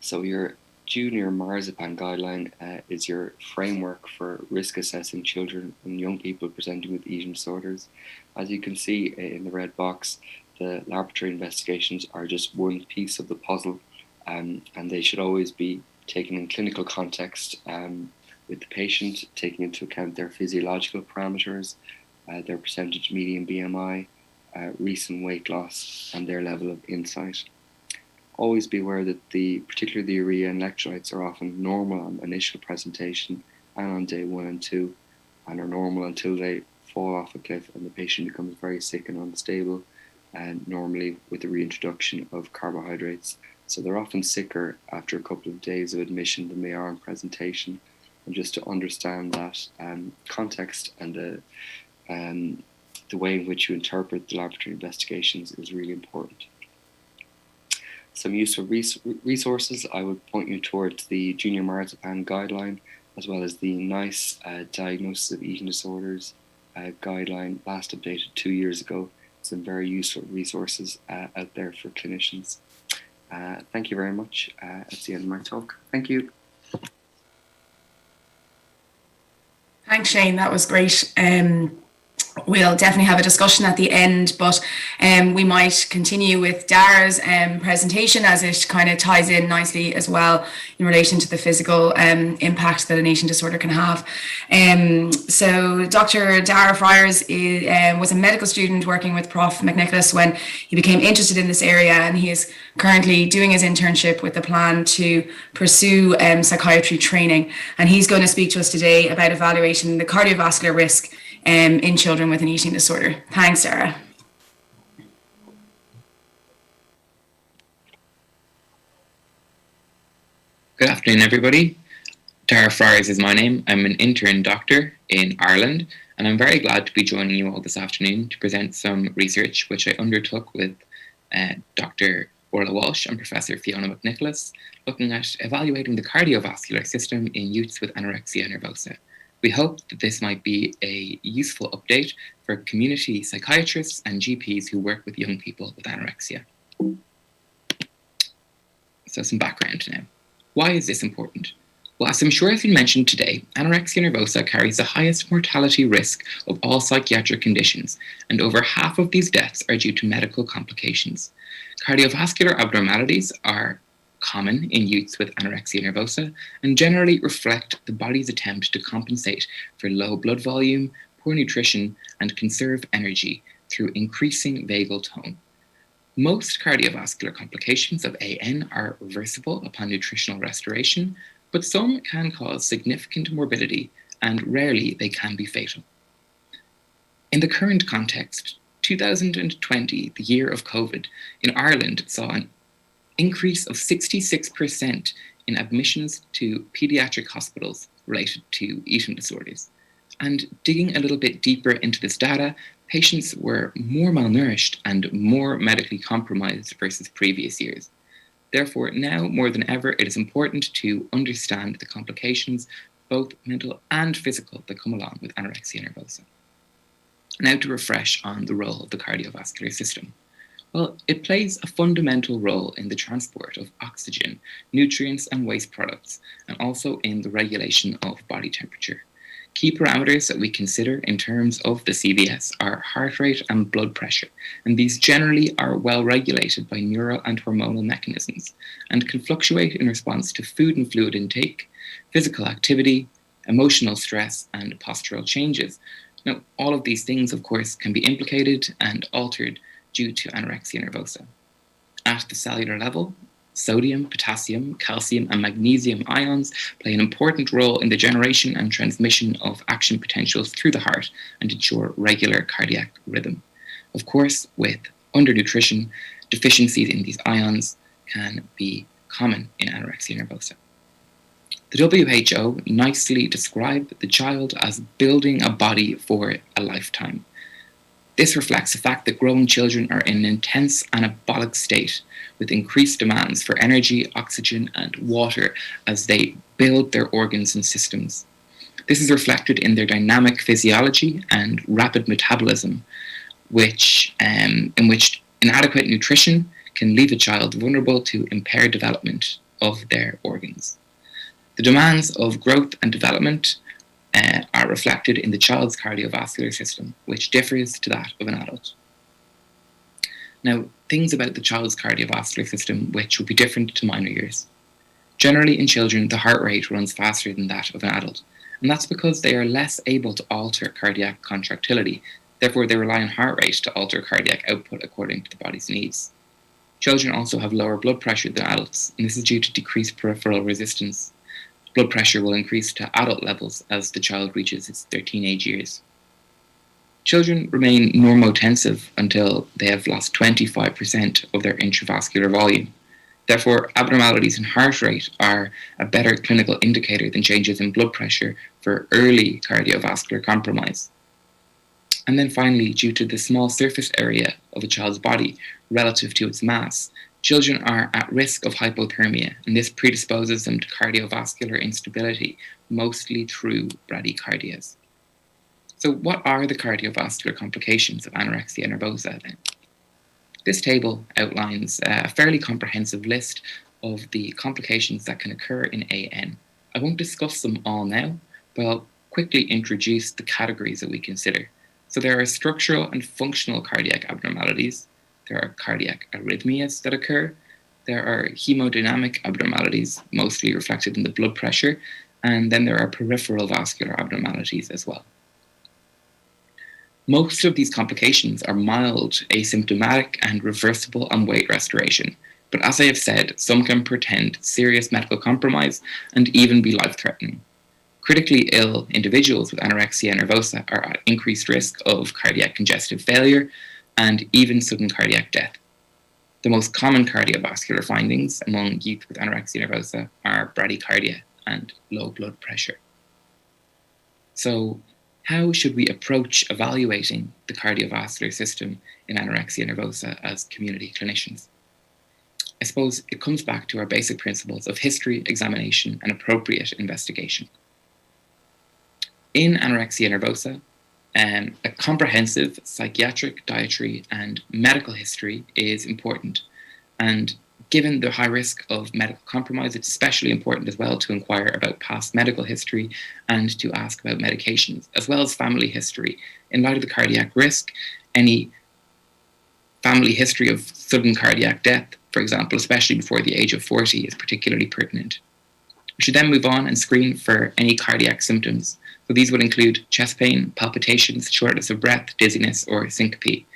So your Junior Marzipan guideline is your framework for risk assessing children and young people presenting with eating disorders. As you can see in the red box, the laboratory investigations are just one piece of the puzzle, and they should always be taken in clinical context with the patient, taking into account their physiological parameters, their percentage median BMI, recent weight loss, and their level of insight. Always be aware that particularly the urea and electrolytes are often normal on initial presentation and on day 1 and 2, and are normal until they fall off a cliff and the patient becomes very sick and unstable, and normally with the reintroduction of carbohydrates. So they're often sicker after a couple of days of admission than they are on presentation. And just to understand that context and the way in which you interpret the laboratory investigations is really important. Some useful resources, I would point you towards the Junior Marzipan guideline, as well as the NICE Diagnosis of Eating Disorders guideline, last updated 2 years ago. Some very useful resources out there for clinicians. Thank you very much. That's the end of my talk. Thank you. Thanks, Shane. That was great. We'll definitely have a discussion at the end, but we might continue with Dara's presentation, as it kind of ties in nicely as well in relation to the physical impact that an eating disorder can have. So Dr. Dara Friars was a medical student working with Prof. McNicholas when he became interested in this area, and he is currently doing his internship with the plan to pursue psychiatry training. And he's going to speak to us today about evaluating the cardiovascular risk in children with an eating disorder. Thanks, Dara. Good afternoon, everybody. Dara Friars is my name. I'm an intern doctor in Ireland, and I'm very glad to be joining you all this afternoon to present some research which I undertook with Dr. Orla Walsh and Professor Fiona McNicholas, looking at evaluating the cardiovascular system in youths with anorexia nervosa. We hope that this might be a useful update for community psychiatrists and GPs who work with young people with anorexia. So some background now. Why is this important? Well, as I'm sure has been mentioned today, anorexia nervosa carries the highest mortality risk of all psychiatric conditions, and over half of these deaths are due to medical complications. Cardiovascular abnormalities are common in youths with anorexia nervosa and generally reflect the body's attempt to compensate for low blood volume, poor nutrition, and conserve energy through increasing vagal tone. Most cardiovascular complications of AN are reversible upon nutritional restoration, but some can cause significant morbidity, and rarely they can be fatal. In the current context, 2020, the year of COVID, in Ireland saw an increase of 66% in admissions to pediatric hospitals related to eating disorders. And digging a little bit deeper into this data, patients were more malnourished and more medically compromised versus previous years. Therefore, now more than ever, it is important to understand the complications, both mental and physical, that come along with anorexia nervosa. Now to refresh on the role of the cardiovascular system. Well, it plays a fundamental role in the transport of oxygen, nutrients, and waste products, and also in the regulation of body temperature. Key parameters that we consider in terms of the CVS are heart rate and blood pressure, and these generally are well regulated by neural and hormonal mechanisms and can fluctuate in response to food and fluid intake, physical activity, emotional stress, and postural changes. Now, all of these things, of course, can be implicated and altered due to anorexia nervosa. At the cellular level, sodium, potassium, calcium, and magnesium ions play an important role in the generation and transmission of action potentials through the heart and ensure regular cardiac rhythm. Of course, with undernutrition, deficiencies in these ions can be common in anorexia nervosa. The WHO nicely described the child as building a body for a lifetime. This reflects the fact that growing children are in an intense anabolic state with increased demands for energy, oxygen, and water as they build their organs and systems. This is reflected in their dynamic physiology and rapid metabolism, in which inadequate nutrition can leave a child vulnerable to impaired development of their organs. The demands of growth and development are reflected in the child's cardiovascular system, which differs to that of an adult. Now, things about the child's cardiovascular system which will be different to minor years. Generally, in children, the heart rate runs faster than that of an adult, and that's because they are less able to alter cardiac contractility. Therefore, they rely on heart rate to alter cardiac output according to the body's needs. Children also have lower blood pressure than adults, and this is due to decreased peripheral resistance. Blood pressure will increase to adult levels as the child reaches their teenage years. Children remain normotensive until they have lost 25% of their intravascular volume. Therefore, abnormalities in heart rate are a better clinical indicator than changes in blood pressure for early cardiovascular compromise. And then finally, due to the small surface area of a child's body relative to its mass, children are at risk of hypothermia, and this predisposes them to cardiovascular instability, mostly through bradycardias. So what are the cardiovascular complications of anorexia nervosa then? This table outlines a fairly comprehensive list of the complications that can occur in AN. I won't discuss them all now, but I'll quickly introduce the categories that we consider. So there are structural and functional cardiac abnormalities. There are cardiac arrhythmias that occur. There are hemodynamic abnormalities, mostly reflected in the blood pressure. And then there are peripheral vascular abnormalities as well. Most of these complications are mild, asymptomatic, and reversible on weight restoration. But as I have said, some can portend serious medical compromise and even be life-threatening. Critically ill individuals with anorexia nervosa are at increased risk of cardiac congestive failure and even sudden cardiac death. The most common cardiovascular findings among youth with anorexia nervosa are bradycardia and low blood pressure. So, how should we approach evaluating the cardiovascular system in anorexia nervosa as community clinicians? I suppose it comes back to our basic principles of history, examination, and appropriate investigation. In anorexia nervosa, a comprehensive psychiatric, dietary, and medical history is important. And given the high risk of medical compromise, it's especially important as well to inquire about past medical history and to ask about medications, as well as family history. In light of the cardiac risk, any family history of sudden cardiac death, for example, especially before the age of 40, is particularly pertinent. We should then move on and screen for any cardiac symptoms. So these would include chest pain, palpitations, shortness of breath, dizziness, or syncope.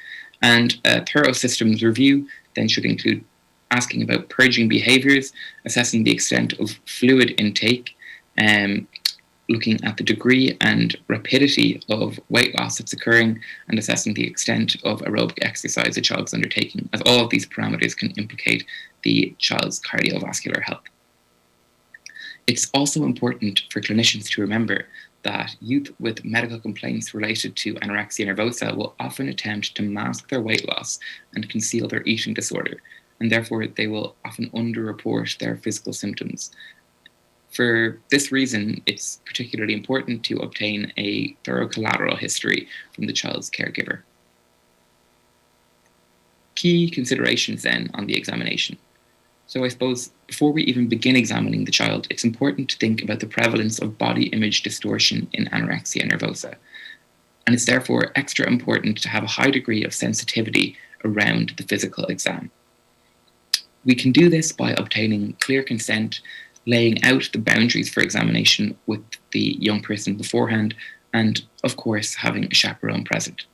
And a thorough systems review then should include asking about purging behaviours, assessing the extent of fluid intake, looking at the degree and rapidity of weight loss that's occurring, and assessing the extent of aerobic exercise the child's undertaking, as all of these parameters can implicate the child's cardiovascular health. It's also important for clinicians to remember that youth with medical complaints related to anorexia nervosa will often attempt to mask their weight loss and conceal their eating disorder, and therefore they will often underreport their physical symptoms. For this reason, it's particularly important to obtain a thorough collateral history from the child's caregiver. Key considerations then on the examination. So I suppose before we even begin examining the child, it's important to think about the prevalence of body image distortion in anorexia nervosa. And it's therefore extra important to have a high degree of sensitivity around the physical exam. We can do this by obtaining clear consent, laying out the boundaries for examination with the young person beforehand, and of course having a chaperone present.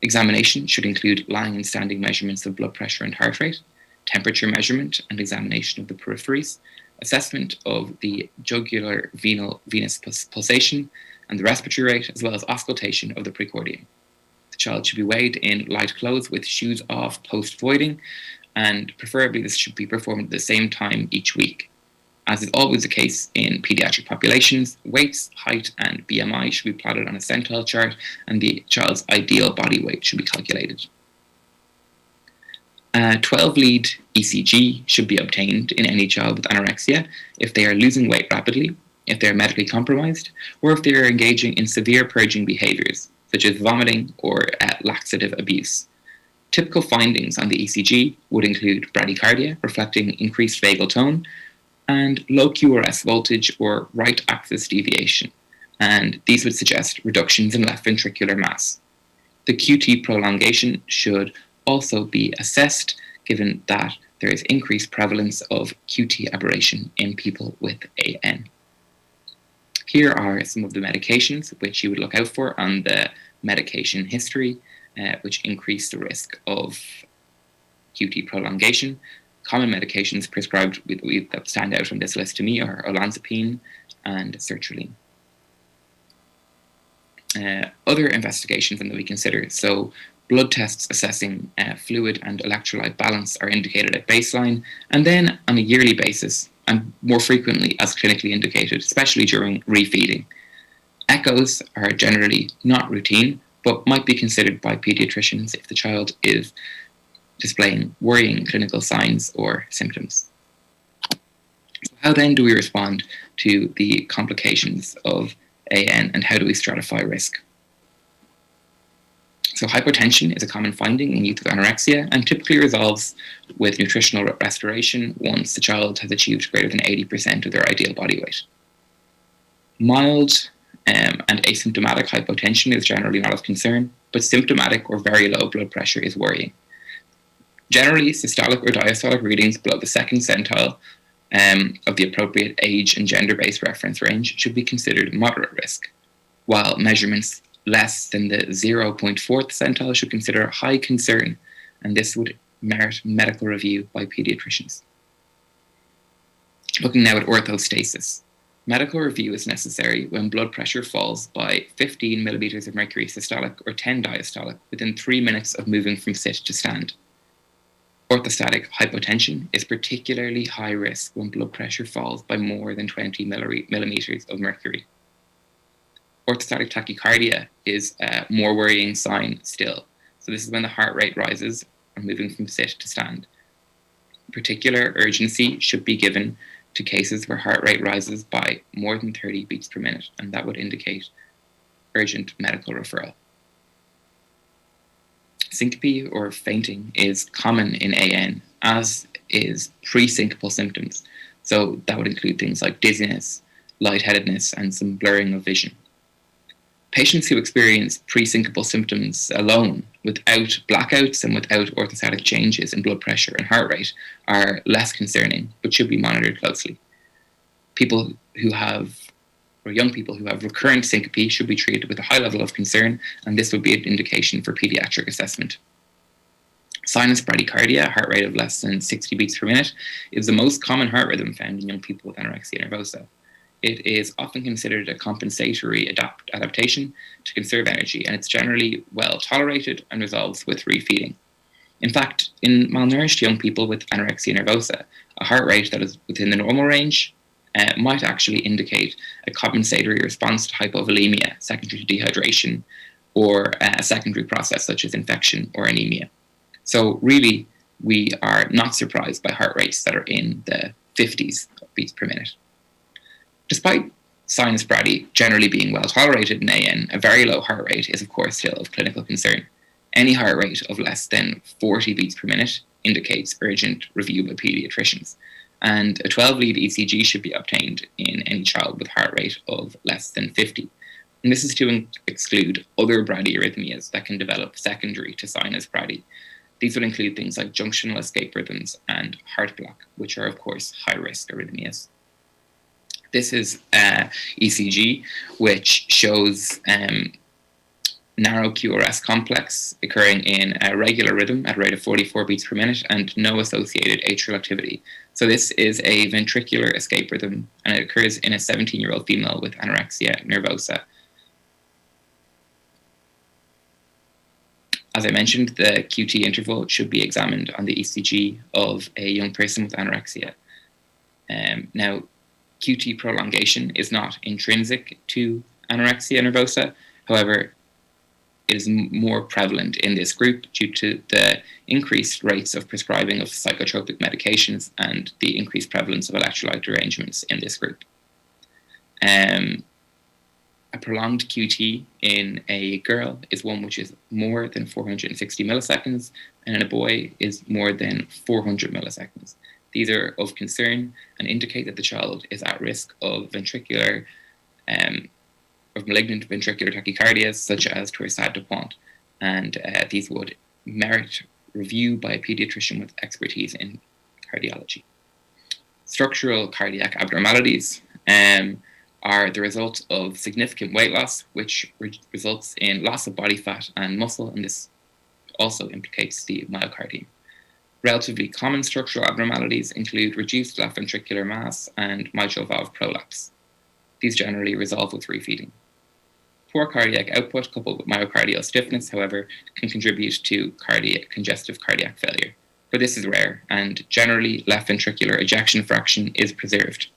Examination should include lying and standing measurements of blood pressure and heart rate, temperature measurement and examination of the peripheries, assessment of the jugular venous pulsation and the respiratory rate, as well as auscultation of the precordium. The child should be weighed in light clothes with shoes off post-voiding, and preferably this should be performed at the same time each week. As is always the case in pediatric populations, weights, height, and BMI should be plotted on a centile chart, and the child's ideal body weight should be calculated. A 12-lead ECG should be obtained in any child with anorexia if they are losing weight rapidly, if they are medically compromised, or if they are engaging in severe purging behaviours, such as vomiting or laxative abuse. Typical findings on the ECG would include bradycardia, reflecting increased vagal tone, and low QRS voltage or right axis deviation, and these would suggest reductions in left ventricular mass. The QT prolongation should also be assessed, given that there is increased prevalence of QT aberration in people with AN. Here are some of the medications which you would look out for on the medication history, which increase the risk of QT prolongation. Common medications prescribed that stand out on this list to me are olanzapine and sertraline. Other investigations that we consider, so blood tests assessing fluid and electrolyte balance are indicated at baseline, and then on a yearly basis, and more frequently as clinically indicated, especially during refeeding. Echoes are generally not routine, but might be considered by pediatricians if the child is displaying worrying clinical signs or symptoms. So how then do we respond to the complications of AN, and how do we stratify risk? So hypotension is a common finding in youth with anorexia and typically resolves with nutritional restoration once the child has achieved greater than 80% of their ideal body weight. Mild and asymptomatic hypotension is generally not of concern, but symptomatic or very low blood pressure is worrying. Generally, systolic or diastolic readings below the second centile of the appropriate age and gender-based reference range should be considered moderate risk, while measurements less than the 0.4th centile should consider high concern, and this would merit medical review by pediatricians. Looking now at orthostasis. Medical review is necessary when blood pressure falls by 15 millimeters of mercury systolic or 10 diastolic within 3 minutes of moving from sit to stand. Orthostatic hypotension is particularly high risk when blood pressure falls by more than 20 millimeters of mercury. Orthostatic tachycardia is a more worrying sign still. So this is when the heart rate rises and moving from sit to stand. Particular urgency should be given to cases where heart rate rises by more than 30 beats per minute, and that would indicate urgent medical referral. Syncope or fainting is common in AN, as is pre-syncopal symptoms. So that would include things like dizziness, lightheadedness, and some blurring of vision. Patients who experience pre-syncopal symptoms alone, without blackouts and without orthostatic changes in blood pressure and heart rate, are less concerning, but should be monitored closely. Young people who have recurrent syncope should be treated with a high level of concern, and this would be an indication for pediatric assessment. Sinus bradycardia, heart rate of less than 60 beats per minute, is the most common heart rhythm found in young people with anorexia nervosa. It is often considered a compensatory adaptation to conserve energy, and it's generally well tolerated and resolves with refeeding. In fact, in malnourished young people with anorexia nervosa, a heart rate that is within the normal range might actually indicate a compensatory response to hypovolemia, secondary to dehydration, or a secondary process such as infection or anemia. So really, we are not surprised by heart rates that are in the 50s beats per minute. Despite sinus brady generally being well tolerated in AN, a very low heart rate is of course still of clinical concern. Any heart rate of less than 40 beats per minute indicates urgent review by pediatricians. And a 12-lead ECG should be obtained in any child with heart rate of less than 50. And this is to exclude other bradyarrhythmias that can develop secondary to sinus brady. These would include things like junctional escape rhythms and heart block, which are, of course, high-risk arrhythmias. This is ECG, which shows narrow QRS complex occurring in a regular rhythm at a rate of 44 beats per minute and no associated atrial activity. So this is a ventricular escape rhythm, and it occurs in a 17-year-old female with anorexia nervosa. As I mentioned, the QT interval should be examined on the ECG of a young person with anorexia. Now, QT prolongation is not intrinsic to anorexia nervosa. However, it is more prevalent in this group due to the increased rates of prescribing of psychotropic medications and the increased prevalence of electrolyte derangements in this group. A prolonged QT in a girl is one which is more than 460 milliseconds, and in a boy is more than 400 milliseconds. These are of concern and indicate that the child is at risk of ventricular, of malignant ventricular tachycardias, such as torsade de pointe, and these would merit review by a pediatrician with expertise in cardiology. Structural cardiac abnormalities are the result of significant weight loss, which results in loss of body fat and muscle, and this also implicates the myocardium. Relatively common structural abnormalities include reduced left ventricular mass and mitral valve prolapse. These generally resolve with refeeding. Poor cardiac output coupled with myocardial stiffness, however, can contribute to congestive cardiac failure. But this is rare, and generally left ventricular ejection fraction is preserved.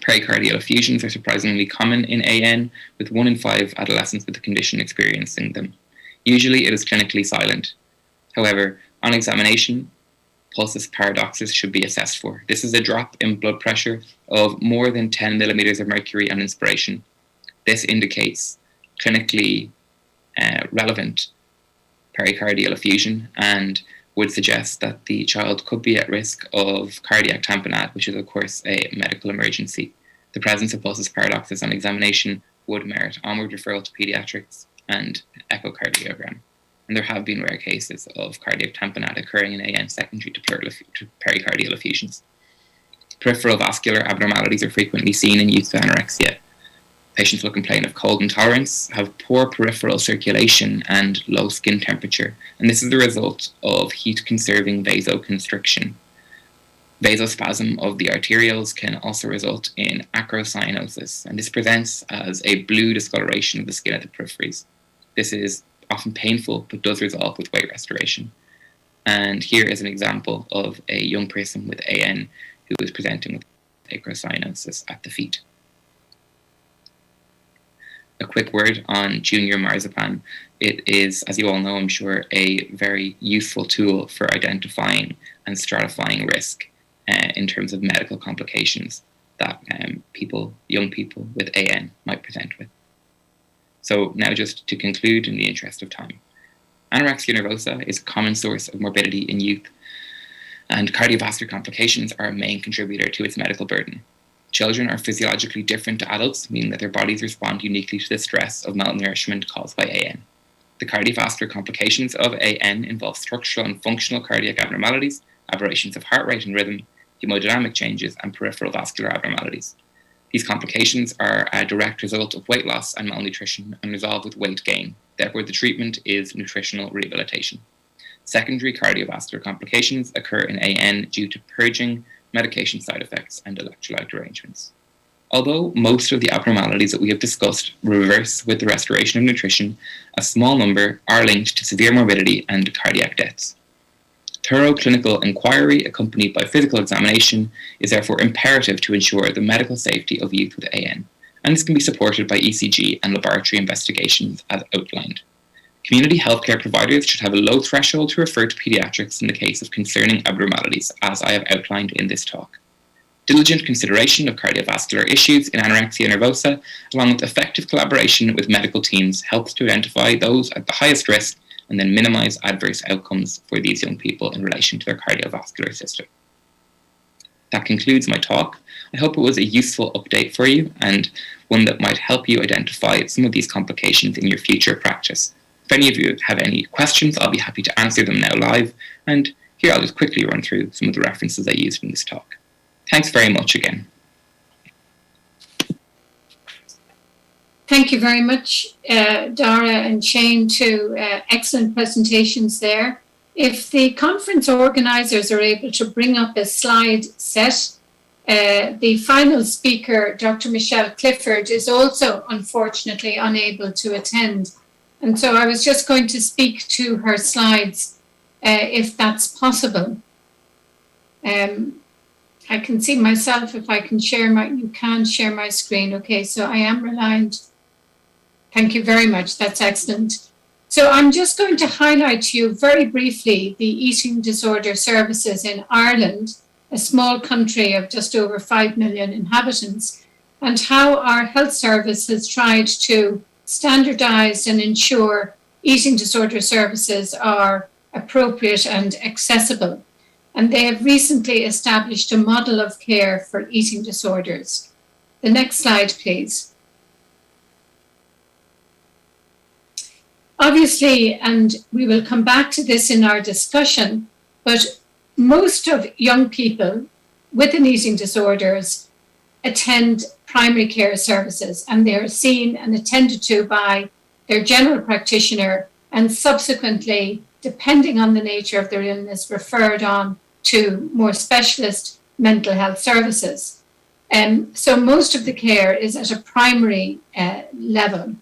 Pericardial effusions are surprisingly common in AN, with 1 in 5 adolescents with the condition experiencing them. Usually it is clinically silent. However, on examination, pulsus paradoxus should be assessed for. This is a drop in blood pressure of more than 10 millimeters of mercury on inspiration. This indicates clinically relevant pericardial effusion and would suggest that the child could be at risk of cardiac tamponade, which is of course a medical emergency. The presence of pulsus paradoxus on examination would merit onward referral to pediatrics and echocardiogram. And there have been rare cases of cardiac tamponade occurring in AN secondary to pericardial effusions. Peripheral vascular abnormalities are frequently seen in youth with anorexia. Patients will complain of cold intolerance, have poor peripheral circulation, and low skin temperature. And this is the result of heat-conserving vasoconstriction. Vasospasm of the arterioles can also result in acrocyanosis, and this presents as a blue discoloration of the skin at the peripheries. This is often painful, but does resolve with weight restoration. And here is an example of a young person with AN who is presenting with acrocyanosis at the feet. A quick word on junior marzipan. It is, as you all know, I'm sure, a very useful tool for identifying and stratifying risk in terms of medical complications that young people with AN might present with. So now just to conclude in the interest of time, anorexia nervosa is a common source of morbidity in youth, and cardiovascular complications are a main contributor to its medical burden. Children are physiologically different to adults, meaning that their bodies respond uniquely to the stress of malnourishment caused by AN. The cardiovascular complications of AN involve structural and functional cardiac abnormalities, aberrations of heart rate and rhythm, hemodynamic changes, and peripheral vascular abnormalities. These complications are a direct result of weight loss and malnutrition and resolve with weight gain. Therefore, the treatment is nutritional rehabilitation. Secondary cardiovascular complications occur in AN due to purging, medication side effects, and electrolyte derangements. Although most of the abnormalities that we have discussed reverse with the restoration of nutrition, a small number are linked to severe morbidity and cardiac deaths. Thorough clinical inquiry accompanied by physical examination is therefore imperative to ensure the medical safety of youth with AN, and this can be supported by ECG and laboratory investigations as outlined. Community healthcare providers should have a low threshold to refer to pediatrics in the case of concerning abnormalities, as I have outlined in this talk. Diligent consideration of cardiovascular issues in anorexia nervosa, along with effective collaboration with medical teams, helps to identify those at the highest risk and then minimize adverse outcomes for these young people in relation to their cardiovascular system. That concludes my talk. I hope it was a useful update for you and one that might help you identify some of these complications in your future practice. If any of you have any questions, I'll be happy to answer them now live. And here I'll just quickly run through some of the references I used in this talk. Thanks very much again. Thank you very much, Dara and Shane, two excellent presentations there. If the conference organisers are able to bring up a slide set, the final speaker, Dr. Michelle Clifford, is also unfortunately unable to attend. And so I was just going to speak to her slides, if that's possible. I can see myself if I can share you can share my screen. Okay, so I am reliant. Thank you very much, that's excellent. So I'm just going to highlight to you very briefly the eating disorder services in Ireland, a small country of just over 5 million inhabitants, and how our health service has tried to standardise and ensure eating disorder services are appropriate and accessible. And they have recently established a model of care for eating disorders. The next slide, please. Obviously, and we will come back to this in our discussion, but most of young people with an eating disorders attend primary care services, and they are seen and attended to by their general practitioner, and subsequently, depending on the nature of their illness, referred on to more specialist mental health services. So most of the care is at a primary level.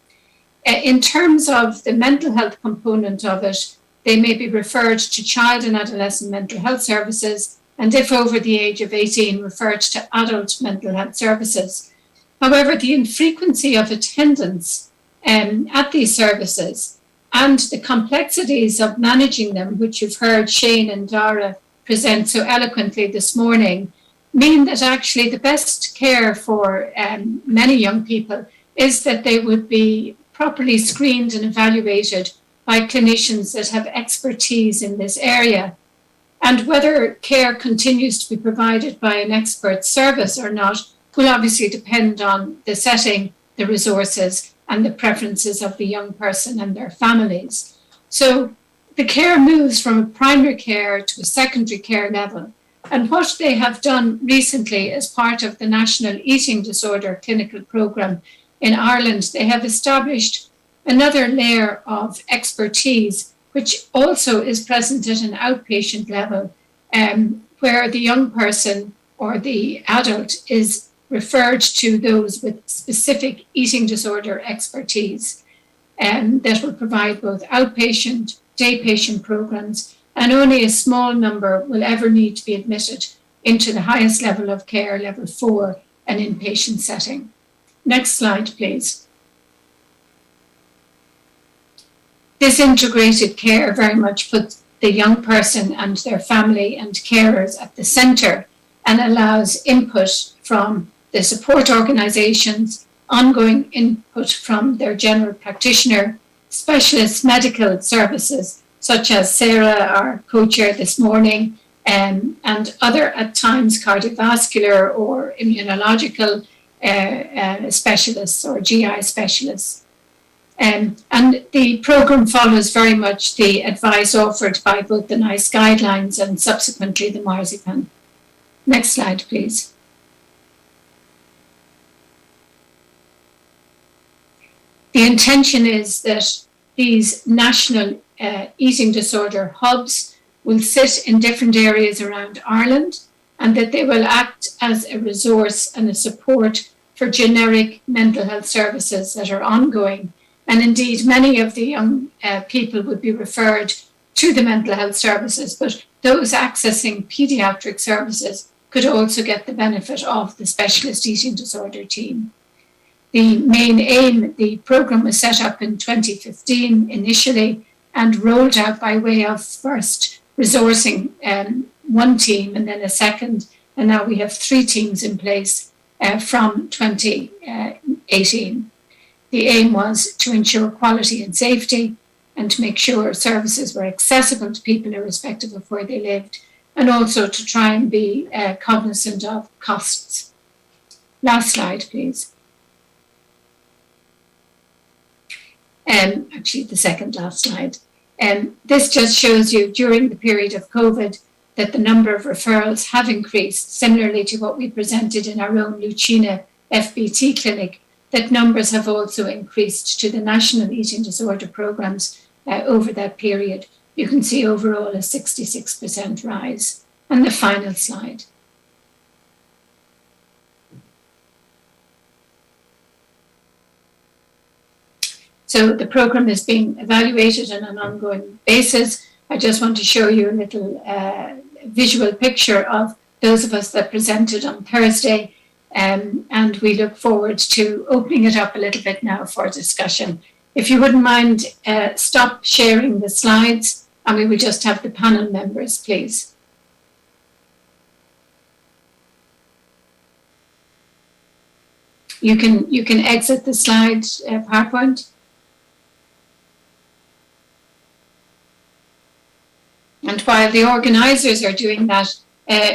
In terms of the mental health component of it, they may be referred to child and adolescent mental health services, and if over the age of 18, referred to adult mental health services. However, the infrequency of attendance at these services and the complexities of managing them, which you've heard Shane and Dara present so eloquently this morning, mean that actually the best care for many young people is that they would be properly screened and evaluated by clinicians that have expertise in this area. And whether care continues to be provided by an expert service or not will obviously depend on the setting, the resources, and the preferences of the young person and their families. So the care moves from a primary care to a secondary care level. And what they have done recently as part of the National Eating Disorder Clinical Programme in Ireland, they have established another layer of expertise, which also is present at an outpatient level, where the young person or the adult is referred to those with specific eating disorder expertise, that will provide both outpatient, day patient programs, and only a small number will ever need to be admitted into the highest level of care, level 4, an inpatient setting. Next slide, please. This integrated care very much puts the young person and their family and carers at the centre and allows input from the support organisations, ongoing input from their general practitioner, specialist medical services such as Sarah, our co-chair this morning, and other at times cardiovascular or immunological specialists or GI specialists. And the programme follows very much the advice offered by both the NICE guidelines and subsequently the Marzipan. Next slide, please. The intention is that these national eating disorder hubs will sit in different areas around Ireland, and that they will act as a resource and a support for generic mental health services that are ongoing. And indeed, many of the young people would be referred to the mental health services, but those accessing paediatric services could also get the benefit of the specialist eating disorder team. The main aim, the programme was set up in 2015 initially and rolled out by way of first resourcing one team and then a second, and now we have 3 teams in place from 2018. The aim was to ensure quality and safety, and to make sure services were accessible to people irrespective of where they lived, and also to try and be cognizant of costs. Last slide, please. Actually, the second last slide. This just shows you during the period of COVID that the number of referrals have increased, similarly to what we presented in our own Lucina FBT clinic, that numbers have also increased to the national eating disorder programs over that period. You can see overall a 66% rise. And the final slide. So the program is being evaluated on an ongoing basis. I just want to show you a little visual picture of those of us that presented on Thursday. And we look forward to opening it up a little bit now for discussion. If you wouldn't mind, stop sharing the slides, and we will just have the panel members, please. You can exit the slide PowerPoint. And while the organisers are doing that,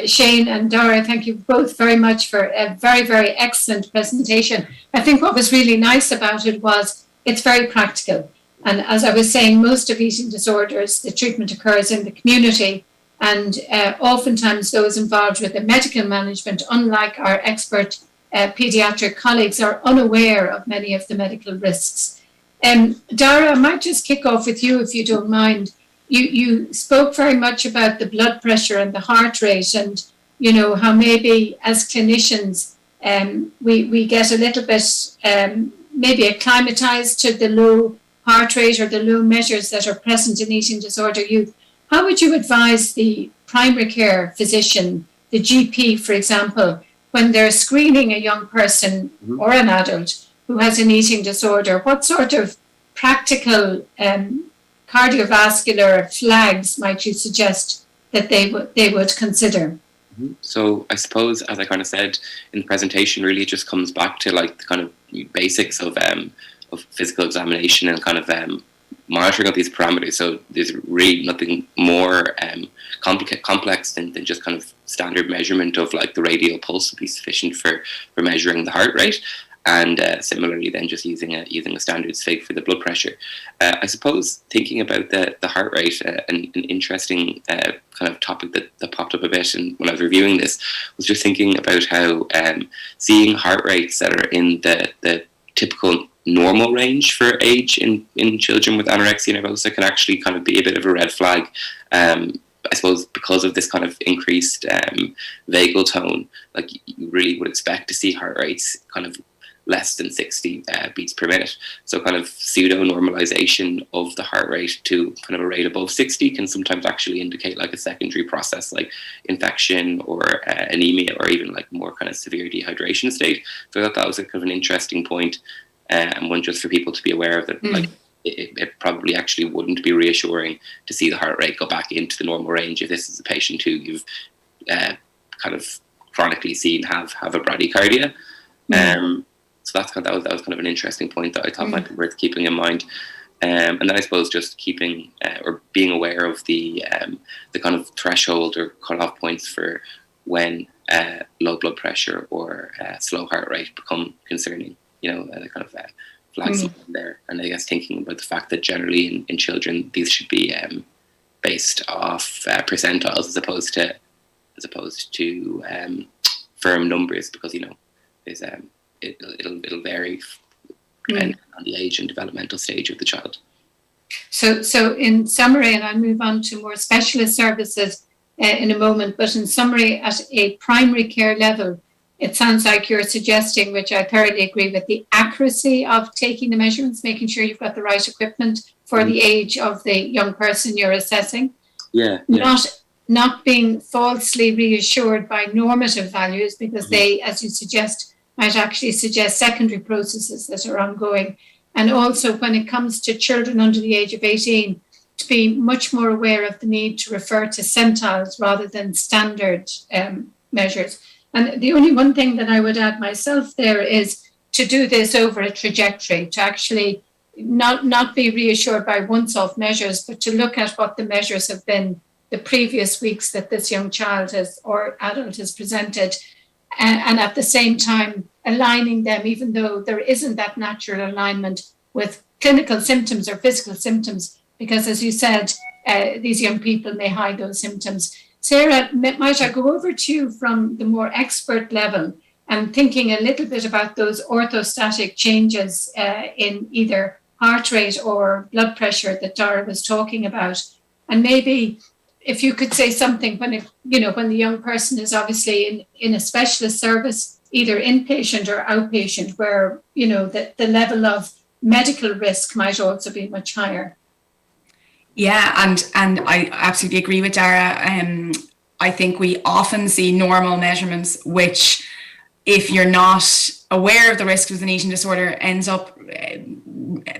Shane and Dara, thank you both very much for a very, very excellent presentation. I think what was really nice about it was it's very practical. And as I was saying, most of eating disorders, the treatment occurs in the community, and oftentimes those involved with the medical management, unlike our expert paediatric colleagues, are unaware of many of the medical risks. Dara, I might just kick off with you if you don't mind. You spoke very much about the blood pressure and the heart rate, and you know how maybe as clinicians we get a little bit maybe acclimatized to the low heart rate or the low measures that are present in eating disorder youth. How would you advise the primary care physician, the GP, for example, when they're screening a young person or an adult who has an eating disorder? What sort of practical cardiovascular flags might you suggest that they would consider? So I suppose, as I kind of said in the presentation, really it just comes back to like the kind of basics of physical examination and kind of monitoring of these parameters. So there's really nothing more complex than just kind of standard measurement of like the radial pulse would be sufficient for measuring the heart rate. And similarly, then just using a standard SFIG for the blood pressure. I suppose thinking about the heart rate, an interesting kind of topic that popped up a bit, and when I was reviewing this, was just thinking about how seeing heart rates that are in the typical normal range for age in children with anorexia nervosa can actually kind of be a bit of a red flag. I suppose because of this kind of increased vagal tone, like you really would expect to see heart rates kind of less than 60 beats per minute. So kind of pseudo normalization of the heart rate to kind of a rate above 60 can sometimes actually indicate like a secondary process like infection or anemia, or even like more kind of severe dehydration state. So I thought that was a kind of an interesting point, and one just for people to be aware of that. Like it probably actually wouldn't be reassuring to see the heart rate go back into the normal range if this is a patient who you've kind of chronically seen have a bradycardia. So that was kind of an interesting point that I thought might be worth keeping in mind. And then I suppose just keeping or being aware of the kind of threshold or cutoff points for when low blood pressure or slow heart rate become concerning. You know, the kind of flags there. And I guess thinking about the fact that generally in children these should be based off percentiles as opposed to firm numbers, because you know there's it'll vary depending on the age and developmental stage of the child. So in summary, and I'll move on to more specialist services in a moment, but in summary, at a primary care level, it sounds like you're suggesting, which I thoroughly agree with, the accuracy of taking the measurements, making sure you've got the right equipment for the age of the young person you're assessing. Not being falsely reassured by normative values, because they, as you suggest, might actually suggest secondary processes that are ongoing. And also when it comes to children under the age of 18, to be much more aware of the need to refer to centiles rather than standard measures. And the only one thing that I would add myself there is to do this over a trajectory, to actually not be reassured by once-off measures, but to look at what the measures have been the previous weeks that this young child has or adult has presented, and at the same time aligning them, even though there isn't that natural alignment with clinical symptoms or physical symptoms, because as you said, these young people may hide those symptoms. Sarah, might I go over to you from the more expert level and thinking a little bit about those orthostatic changes in either heart rate or blood pressure that Dara was talking about, and maybe if you could say something when the young person is obviously in a specialist service, either inpatient or outpatient, where the level of medical risk might also be much higher. Yeah, and I absolutely agree with Dara. I think we often see normal measurements, which, if you're not aware of the risks of an eating disorder, ends up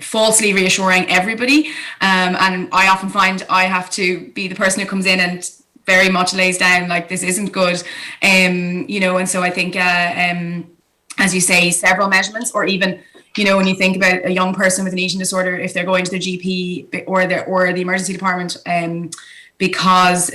falsely reassuring everybody. And I often find I have to be the person who comes in and very much lays down like this isn't good. And so I think, as you say, several measurements, or even, when you think about a young person with an eating disorder, if they're going to their GP or the emergency department, because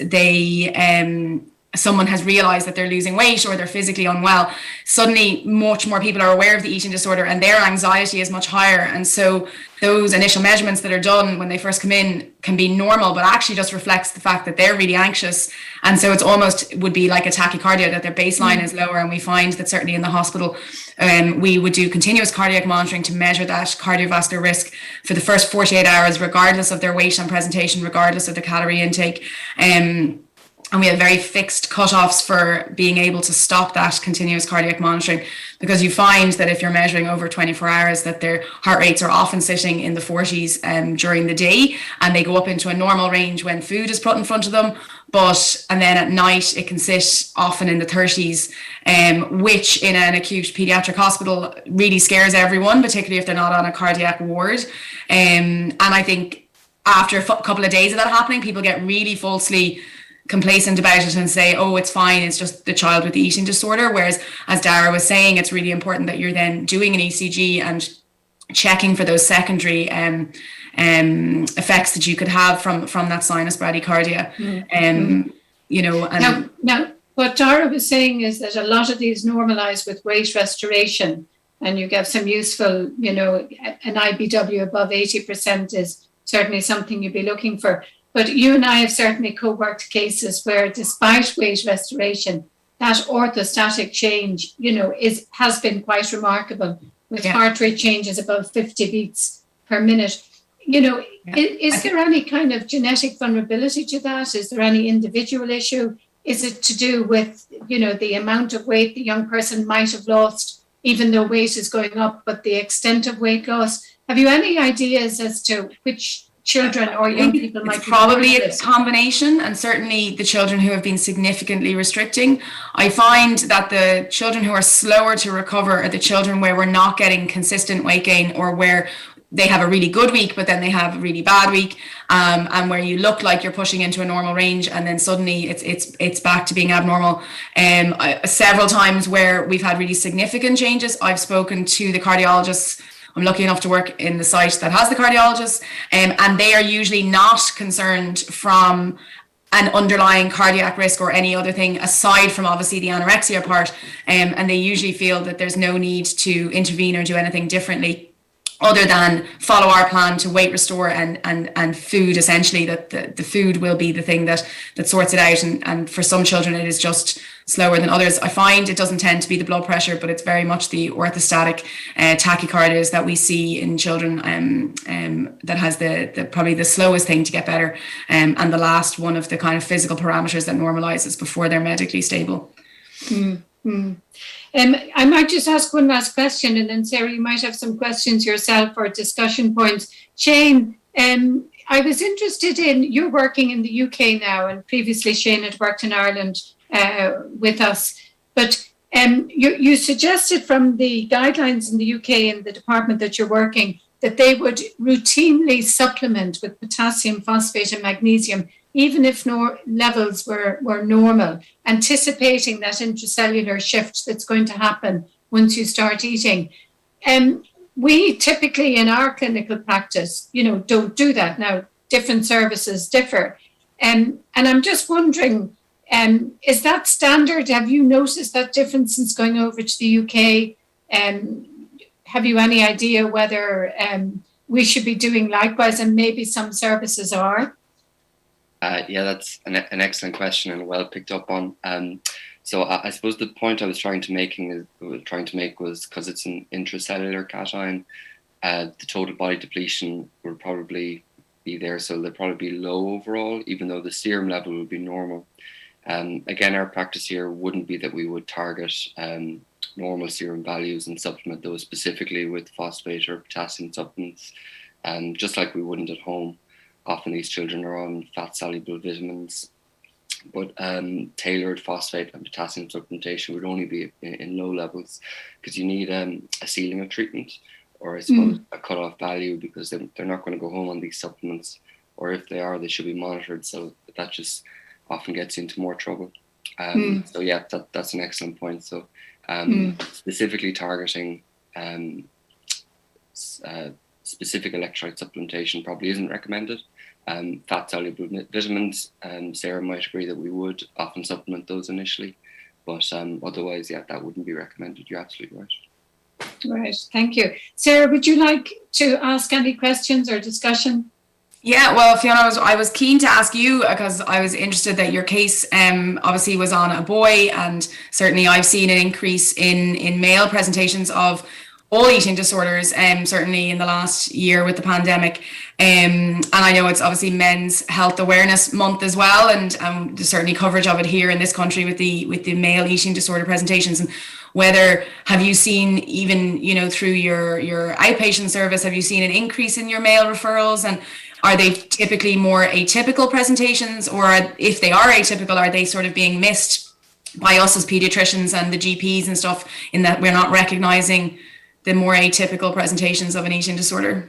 someone has realized that they're losing weight or they're physically unwell, suddenly much more people are aware of the eating disorder and their anxiety is much higher. And so those initial measurements that are done when they first come in can be normal, but actually just reflects the fact that they're really anxious. And so it would be like a tachycardia, that their baseline is lower. And we find that certainly in the hospital, we would do continuous cardiac monitoring to measure that cardiovascular risk for the first 48 hours, regardless of their weight and presentation, regardless of the calorie intake. And we have very fixed cutoffs for being able to stop that continuous cardiac monitoring, because you find that if you're measuring over 24 hours, that their heart rates are often sitting in the 40s during the day, and they go up into a normal range when food is put in front of them. And then at night, it can sit often in the 30s, which in an acute pediatric hospital really scares everyone, particularly if they're not on a cardiac ward. And I think after a couple of days of that happening, people get really falsely complacent about it and say, oh, it's fine, it's just the child with the eating disorder. Whereas, as Dara was saying, it's really important that you're then doing an ECG and checking for those secondary effects that you could have from that sinus bradycardia. Now, what Dara was saying is that a lot of these normalize with weight restoration, and you get some useful, an IBW above 80% is certainly something you'd be looking for. But you and I have certainly co-worked cases where, despite weight restoration, that orthostatic change, has been quite remarkable, with heart rate changes above 50 beats per minute. Is there any kind of genetic vulnerability to that? Is there any individual issue? Is it to do with, the amount of weight the young person might have lost, even though weight is going up, but the extent of weight loss? Have you any ideas as to which children or young people might be? Probably a combination, and certainly the children who have been significantly restricting. I find that the children who are slower to recover are the children where we're not getting consistent weight gain, or where they have a really good week, but then they have a really bad week, and where you look like you're pushing into a normal range, and then suddenly it's back to being abnormal. Several times where we've had really significant changes, I've spoken to the cardiologists. I'm lucky enough to work in the site that has the cardiologist, and they are usually not concerned from an underlying cardiac risk or any other thing aside from obviously the anorexia part, and they usually feel that there's no need to intervene or do anything differently other than follow our plan to weight restore and food, essentially, that the food will be the thing that sorts it out. And for some children, it is just slower than others. I find it doesn't tend to be the blood pressure, but it's very much the orthostatic tachycardias that we see in children, that has the probably the slowest thing to get better, and the last one of the kind of physical parameters that normalizes before they're medically stable. I might just ask one last question, and then Sarah, you might have some questions yourself or discussion points. Shane, I was interested in, you're working in the UK now, and previously Shane had worked in Ireland with us, but you suggested from the guidelines in the UK in the department that you're working that they would routinely supplement with potassium, phosphate and magnesium, even if levels were normal, anticipating that intracellular shift that's going to happen once you start eating. we typically in our clinical practice, don't do that. Now, different services differ. And I'm just wondering, is that standard? Have you noticed that difference since going over to the UK? Have you any idea whether we should be doing likewise, and maybe some services are? Yeah, that's an excellent question and well picked up on. So I suppose the point I was trying to make was because it's an intracellular cation, the total body depletion will probably be there, so they'll probably be low overall, even though the serum level will be normal. Again, our practice here wouldn't be that we would target normal serum values and supplement those specifically with phosphate or potassium supplements, just like we wouldn't at home. Often these children are on fat-soluble vitamins, but tailored phosphate and potassium supplementation would only be in low levels, because you need a ceiling of treatment, or I suppose a cutoff value, because they're not going to go home on these supplements, or if they are, they should be monitored. So that just often gets into more trouble. So yeah, that's an excellent point. So specifically targeting specific electrolyte supplementation probably isn't recommended. Fat-soluble vitamins, Sarah might agree that we would often supplement those initially, but otherwise, yeah, that wouldn't be recommended. You're absolutely right. Right, thank you. Sarah, would you like to ask any questions or discussion? Yeah, well, Fiona, I was keen to ask you, because I was interested that your case obviously was on a boy, and certainly I've seen an increase in male presentations of all eating disorders, certainly in the last year with the pandemic. And I know it's obviously Men's Health Awareness Month as well, and there's certainly coverage of it here in this country with the male eating disorder presentations. And whether have you seen, even through your outpatient service, have you seen an increase in your male referrals, and are they typically more atypical presentations, or if they are atypical, are they sort of being missed by us as pediatricians and the GPs and stuff, in that we're not recognizing the more atypical presentations of an eating disorder?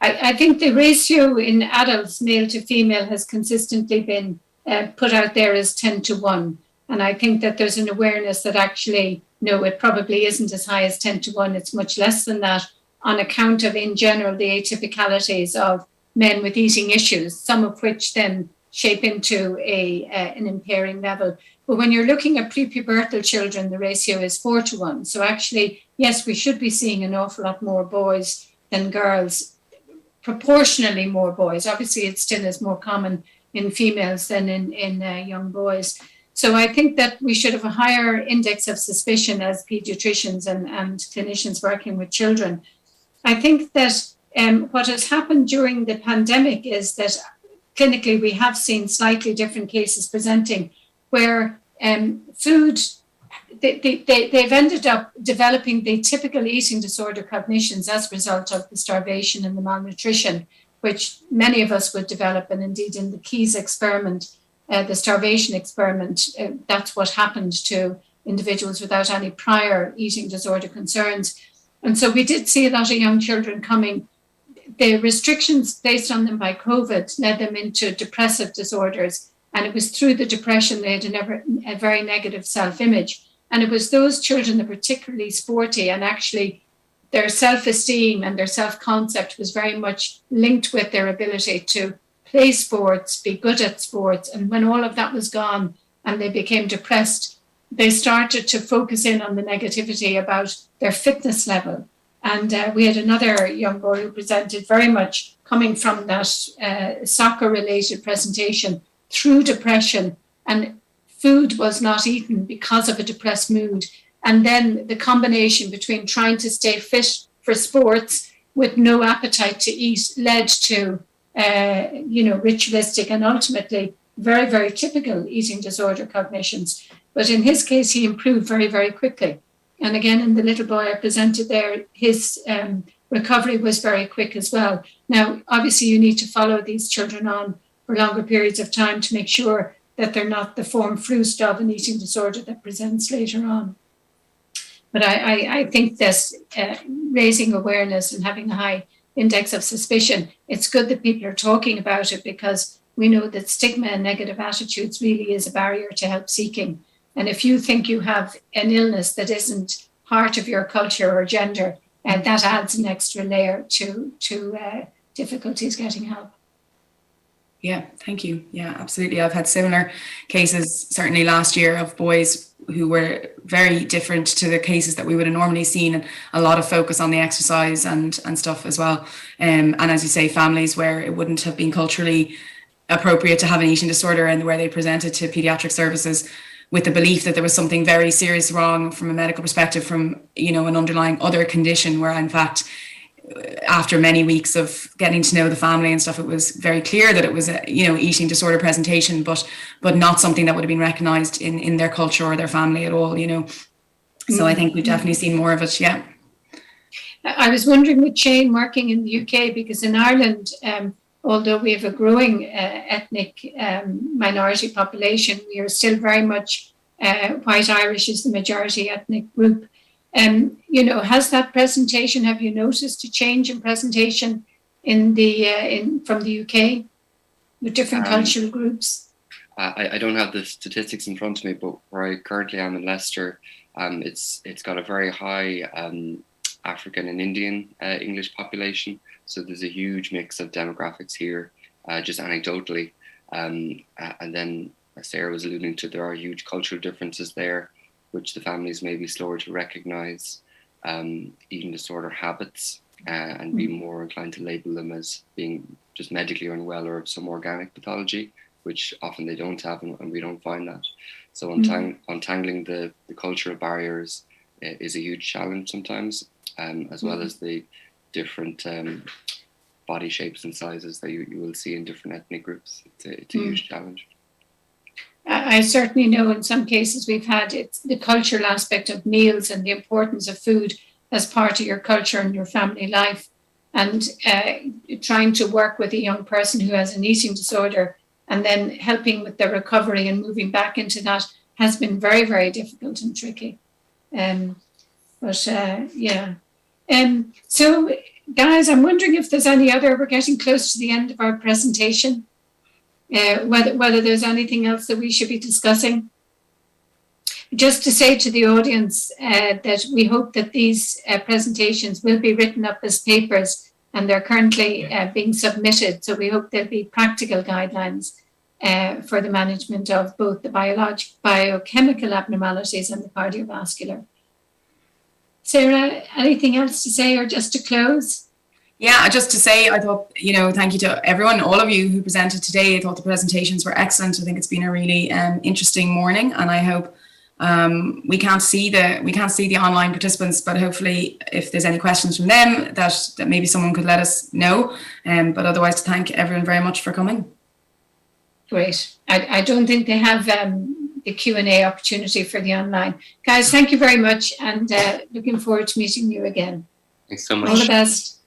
I think the ratio in adults, male to female, has consistently been put out there as 10-1. And I think that there's an awareness that actually, no, it probably isn't as high as 10-1. It's much less than that, on account of, in general, the atypicalities of men with eating issues, some of which then shape into an impairing level. But when you're looking at prepubertal children, the ratio is 4-1. So actually, yes, we should be seeing an awful lot more boys than girls, proportionally more boys. Obviously, it still is more common in females than in young boys. So I think that we should have a higher index of suspicion as pediatricians and clinicians working with children. I think that what has happened during the pandemic is that clinically we have seen slightly different cases presenting where food, they've ended up developing the typical eating disorder cognitions as a result of the starvation and the malnutrition, which many of us would develop. And indeed in the Keys experiment, the starvation experiment, that's what happened to individuals without any prior eating disorder concerns. And so we did see a lot of young children coming. The restrictions placed on them by COVID led them into depressive disorders. And it was through the depression they had a very negative self-image. And it was those children that were particularly sporty, and actually their self-esteem and their self-concept was very much linked with their ability to play sports, be good at sports. And when all of that was gone and they became depressed, they started to focus in on the negativity about their fitness level. And we had another young boy who presented very much coming from that soccer-related presentation through depression, and food was not eaten because of a depressed mood. And then the combination between trying to stay fit for sports with no appetite to eat led to, ritualistic and ultimately very, very typical eating disorder cognitions. But in his case, he improved very, very quickly. And again, in the little boy I presented there, his recovery was very quick as well. Now, obviously, you need to follow these children on for longer periods of time to make sure that they're not the form fruit of an eating disorder that presents later on. But I think this raising awareness and having a high index of suspicion, it's good that people are talking about it, because we know that stigma and negative attitudes really is a barrier to help seeking. And if you think you have an illness that isn't part of your culture or gender, that adds an extra layer to difficulties getting help. Yeah, thank you. Yeah, absolutely. I've had similar cases, certainly last year, of boys who were very different to the cases that we would have normally seen, and a lot of focus on the exercise and stuff as well. And as you say, families where it wouldn't have been culturally appropriate to have an eating disorder, and where they presented to paediatric services with the belief that there was something very serious wrong from a medical perspective, from, you know, an underlying other condition, where in fact, after many weeks of getting to know the family and stuff, it was very clear that it was a, you know, eating disorder presentation, but not something that would have been recognized in their culture or their family at all, you know. So I think we've definitely seen more of it. Yeah. I was wondering with Shane working in the UK, because in Ireland, although we have a growing ethnic minority population, we are still very much white Irish is the majority ethnic group. You know, has that presentation, have you noticed a change in presentation in the from the UK with different cultural groups? I don't have the statistics in front of me, but where I currently am in Leicester, it's got a very high African and Indian English population. So there's a huge mix of demographics here, just anecdotally. And then, as Sarah was alluding to, there are huge cultural differences there, which the families may be slower to recognize eating disorder habits and be more inclined to label them as being just medically unwell or of some organic pathology, which often they don't have, and we don't find that. So untangling the cultural barriers is a huge challenge sometimes, as well as the different body shapes and sizes that you will see in different ethnic groups. It's a huge challenge. I certainly know in some cases we've had the cultural aspect of meals and the importance of food as part of your culture and your family life. And trying to work with a young person who has an eating disorder and then helping with their recovery and moving back into that has been very, very difficult and tricky. So guys, I'm wondering if there's any other, we're getting close to the end of our presentation. Whether there's anything else that we should be discussing. Just to say to the audience that we hope that these presentations will be written up as papers, and they're currently being submitted. So we hope there'll be practical guidelines for the management of both the biochemical abnormalities and the cardiovascular. Sarah, anything else to say, or just to close? Yeah, just to say, I thought, you know, thank you to everyone, all of you who presented today. I thought the presentations were excellent. I think it's been a really interesting morning, and I hope we can't see the online participants, but hopefully, if there's any questions from them, that maybe someone could let us know. But otherwise, to thank everyone very much for coming. Great. I don't think they have the Q&A opportunity for the online. Guys, thank you very much, and looking forward to meeting you again. Thanks so much. All the best.